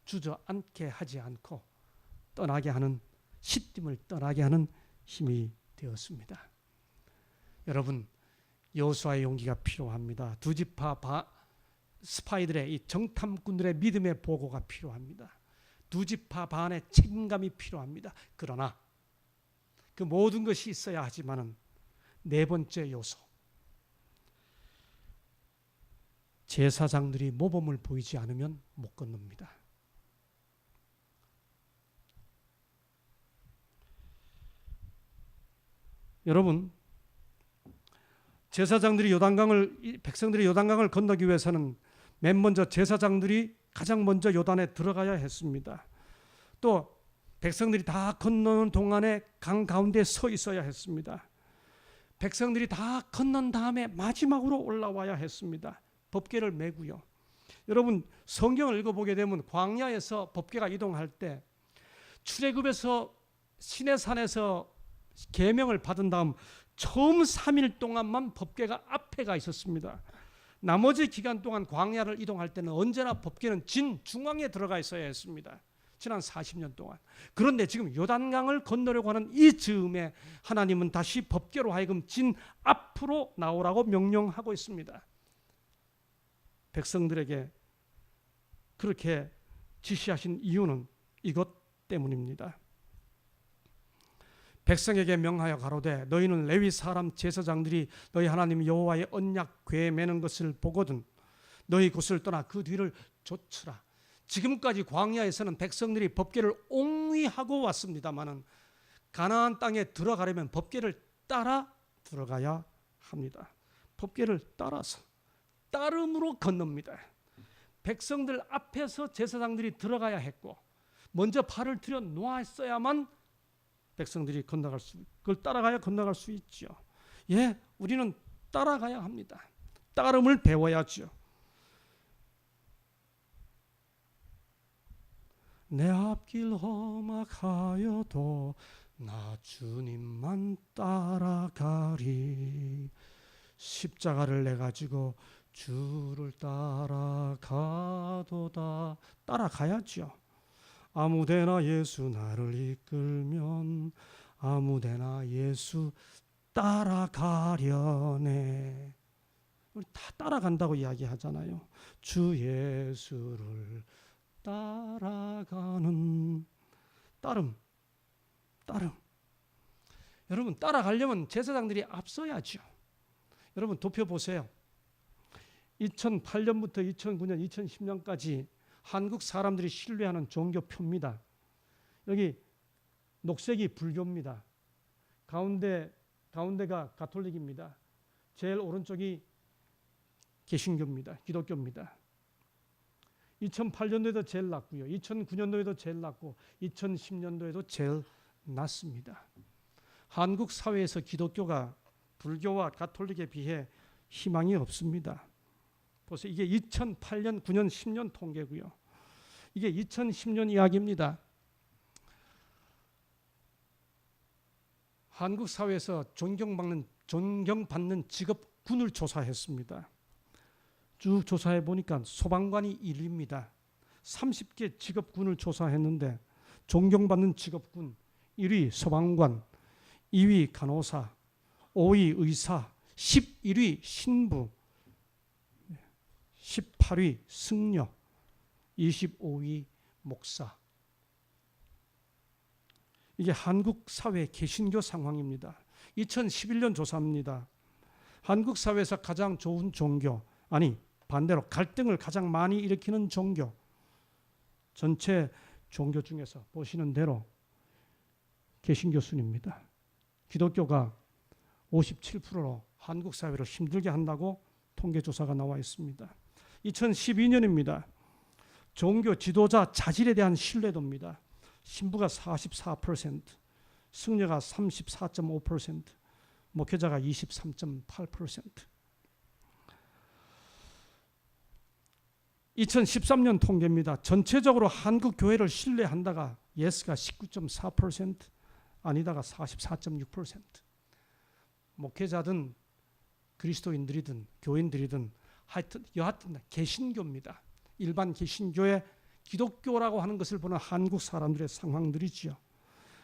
주저앉게 하지 않고 떠나게 하는, 시딤을 떠나게 하는 힘이 되었습니다. 여러분, 여호수아의 용기가 필요합니다. 두 지파 스파이들의, 이 정탐꾼들의 믿음의 보고가 필요합니다. 두 지파 반의 책임감이 필요합니다. 그러나 그 모든 것이 있어야 하지만은 네 번째 요소, 제사장들이 모범을 보이지 않으면 못 건넙니다. 여러분, 백성들이 요단강을 건너기 위해서는 맨 먼저 제사장들이 가장 먼저 요단에 들어가야 했습니다. 또 백성들이 다 건너는 동안에 강 가운데 서 있어야 했습니다. 백성들이 다 건넌 다음에 마지막으로 올라와야 했습니다. 법궤를 메고요. 여러분, 성경을 읽어보게 되면 광야에서 법궤가 이동할 때 출애굽에서 시내산에서 계명을 받은 다음 처음 3일 동안만 법궤가 앞에 가 있었습니다. 나머지 기간 동안 광야를 이동할 때는 언제나 법궤는 진 중앙에 들어가 있어야 했습니다. 지난 40년 동안. 그런데 지금 요단강을 건너려고 하는 이 즈음에 하나님은 다시 법궤로 하여금 진 앞으로 나오라고 명령하고 있습니다. 백성들에게 그렇게 지시하신 이유는 이것 때문입니다. 백성에게 명하여 가로되 너희는 레위 사람 제사장들이 너희 하나님 여호와의 언약 궤 매는 것을 보거든 너희 곳을 떠나 그 뒤를 좇으라. 지금까지 광야에서는 백성들이 법궤를 옹위하고 왔습니다마는 가나안 땅에 들어가려면 법궤를 따라 들어가야 합니다. 법궤를 따라서 따름으로 건넙니다. 백성들 앞에서 제사장들이 들어가야 했고 먼저 발을 들여 놓았어야만 백성들이 건너갈 수, 그걸 따라가야 건너갈 수 있죠. 예, 우리는 따라가야 합니다. 따름을 배워야죠. 내 앞길 험악하여도 나 주님만 따라가리. 십자가를 내 가지고 주를 따라가도다. 따라가야죠. 아무데나 예수 나를 이끌면 아무데나 예수 따라가려네. 우리 다 따라간다고 이야기하잖아요. 주 예수를 따라가는 따름. 여러분 따라가려면 제사장들이 앞서야죠. 여러분 도표 보세요. 2008년부터 2009년, 2010년까지 한국 사람들이 신뢰하는 종교표입니다. 여기 녹색이 불교입니다. 가운데가 가톨릭입니다. 제일 오른쪽이 개신교입니다. 기독교입니다. 2008년도에도 제일 낮고요. 2009년도에도 제일 낮고 2010년도에도 제일 낮습니다. 한국 사회에서 기독교가 불교와 가톨릭에 비해 희망이 없습니다. 보세요. 이게 2008년, 9년, 10년 통계고요. 이게 2010년 이야기입니다. 한국 사회에서 존경받는 직업군을 조사했습니다. 쭉 조사해 보니까 소방관이 1위입니다. 30개 직업군을 조사했는데 존경받는 직업군 1위 소방관, 2위 간호사, 5위 의사, 11위 신부, 18위 승려, 25위 목사. 이게 한국 사회 개신교 상황입니다. 2011년 조사입니다. 한국 사회에서 가장 좋은 종교, 아니 반대로 갈등을 가장 많이 일으키는 종교, 전체 종교 중에서 보시는 대로 개신교 순입니다. 기독교가 57%로 한국 사회를 힘들게 한다고 통계조사가 나와 있습니다. 2012년입니다. 종교 지도자 자질에 대한 신뢰도입니다. 신부가 44%, 승려가 34.5%, 목회자가 23.8%. 2013년 통계입니다. 전체적으로 한국 교회를 신뢰한다가 예스가 19.4%, 아니다가 44.6%. 목회자든 그리스도인들이든 교인들이든 여하튼 개신교입니다. 일반 개신교의 기독교라고 하는 것을 보는 한국 사람들의 상황들이지요.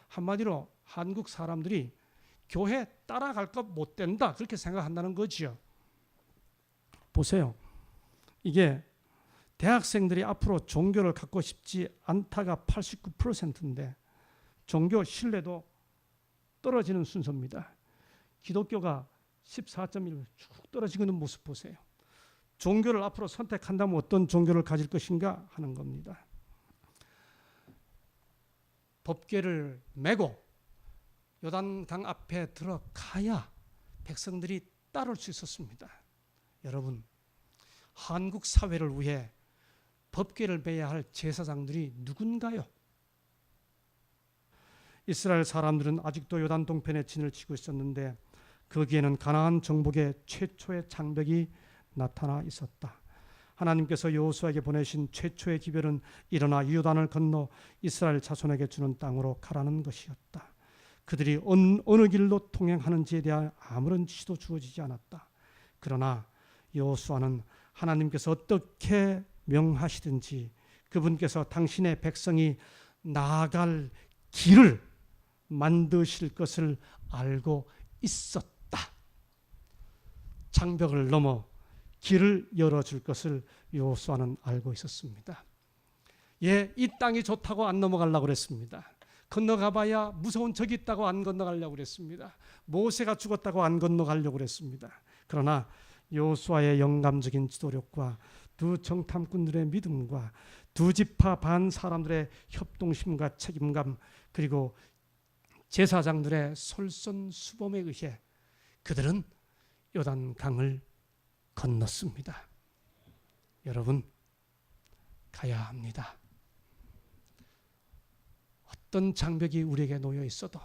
한마디로 한국 사람들이 교회 따라갈 것 못 된다 그렇게 생각한다는 거지요. 보세요. 이게 대학생들이 앞으로 종교를 갖고 싶지 않다가 89%인데 종교 신뢰도 떨어지는 순서입니다. 기독교가 14.1 쭉 떨어지는 모습 보세요. 종교를 앞으로 선택한다면 어떤 종교를 가질 것인가 하는 겁니다. 법궤를 메고 요단강 앞에 들어가야 백성들이 따를 수 있었습니다. 여러분, 한국 사회를 위해 법궤를 메야 할 제사장들이 누군가요? 이스라엘 사람들은 아직도 요단 동편에 진을 치고 있었는데 거기에는 가나안 정복의 최초의 장벽이 나타나 있었다. 하나님께서 여호수아에게 보내신 최초의 기별은 일어나 요단을 건너 이스라엘 자손에게 주는 땅으로 가라는 것이었다. 그들이 어느 길로 통행하는지에 대한 아무런 지시도 주어지지 않았다. 그러나 여호수아는 하나님께서 어떻게 명하시든지 그분께서 당신의 백성이 나아갈 길을 만드실 것을 알고 있었다. 장벽을 넘어 길을 열어줄 것을 여호수아는 알고 있었습니다. 예, 이 땅이 좋다고 안 넘어가려고 그랬습니다. 건너가봐야 무서운 적이 있다고 안 건너가려고 그랬습니다. 모세가 죽었다고 안 건너가려고 그랬습니다. 그러나 여호수아의 영감적인 지도력과 두 정탐꾼들의 믿음과 두 지파 반 사람들의 협동심과 책임감, 그리고 제사장들의 솔선수범에 의해 그들은 요단강을 건넜습니다. 여러분, 가야 합니다. 어떤 장벽이 우리에게 놓여 있어도,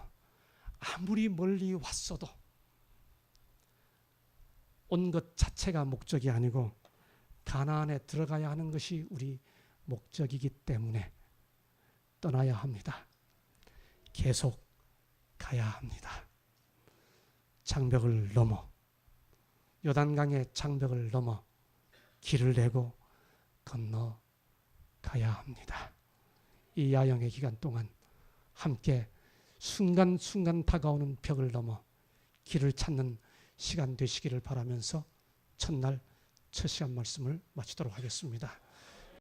아무리 멀리 왔어도 온 것 자체가 목적이 아니고 가나안에 들어가야 하는 것이 우리 목적이기 때문에 떠나야 합니다. 계속 가야 합니다. 장벽을 넘어, 요단강의 장벽을 넘어 길을 내고 건너 가야 합니다. 이 야영의 기간 동안 함께 순간순간 다가오는 벽을 넘어 길을 찾는 시간 되시기를 바라면서 첫날 첫 시간 말씀을 마치도록 하겠습니다.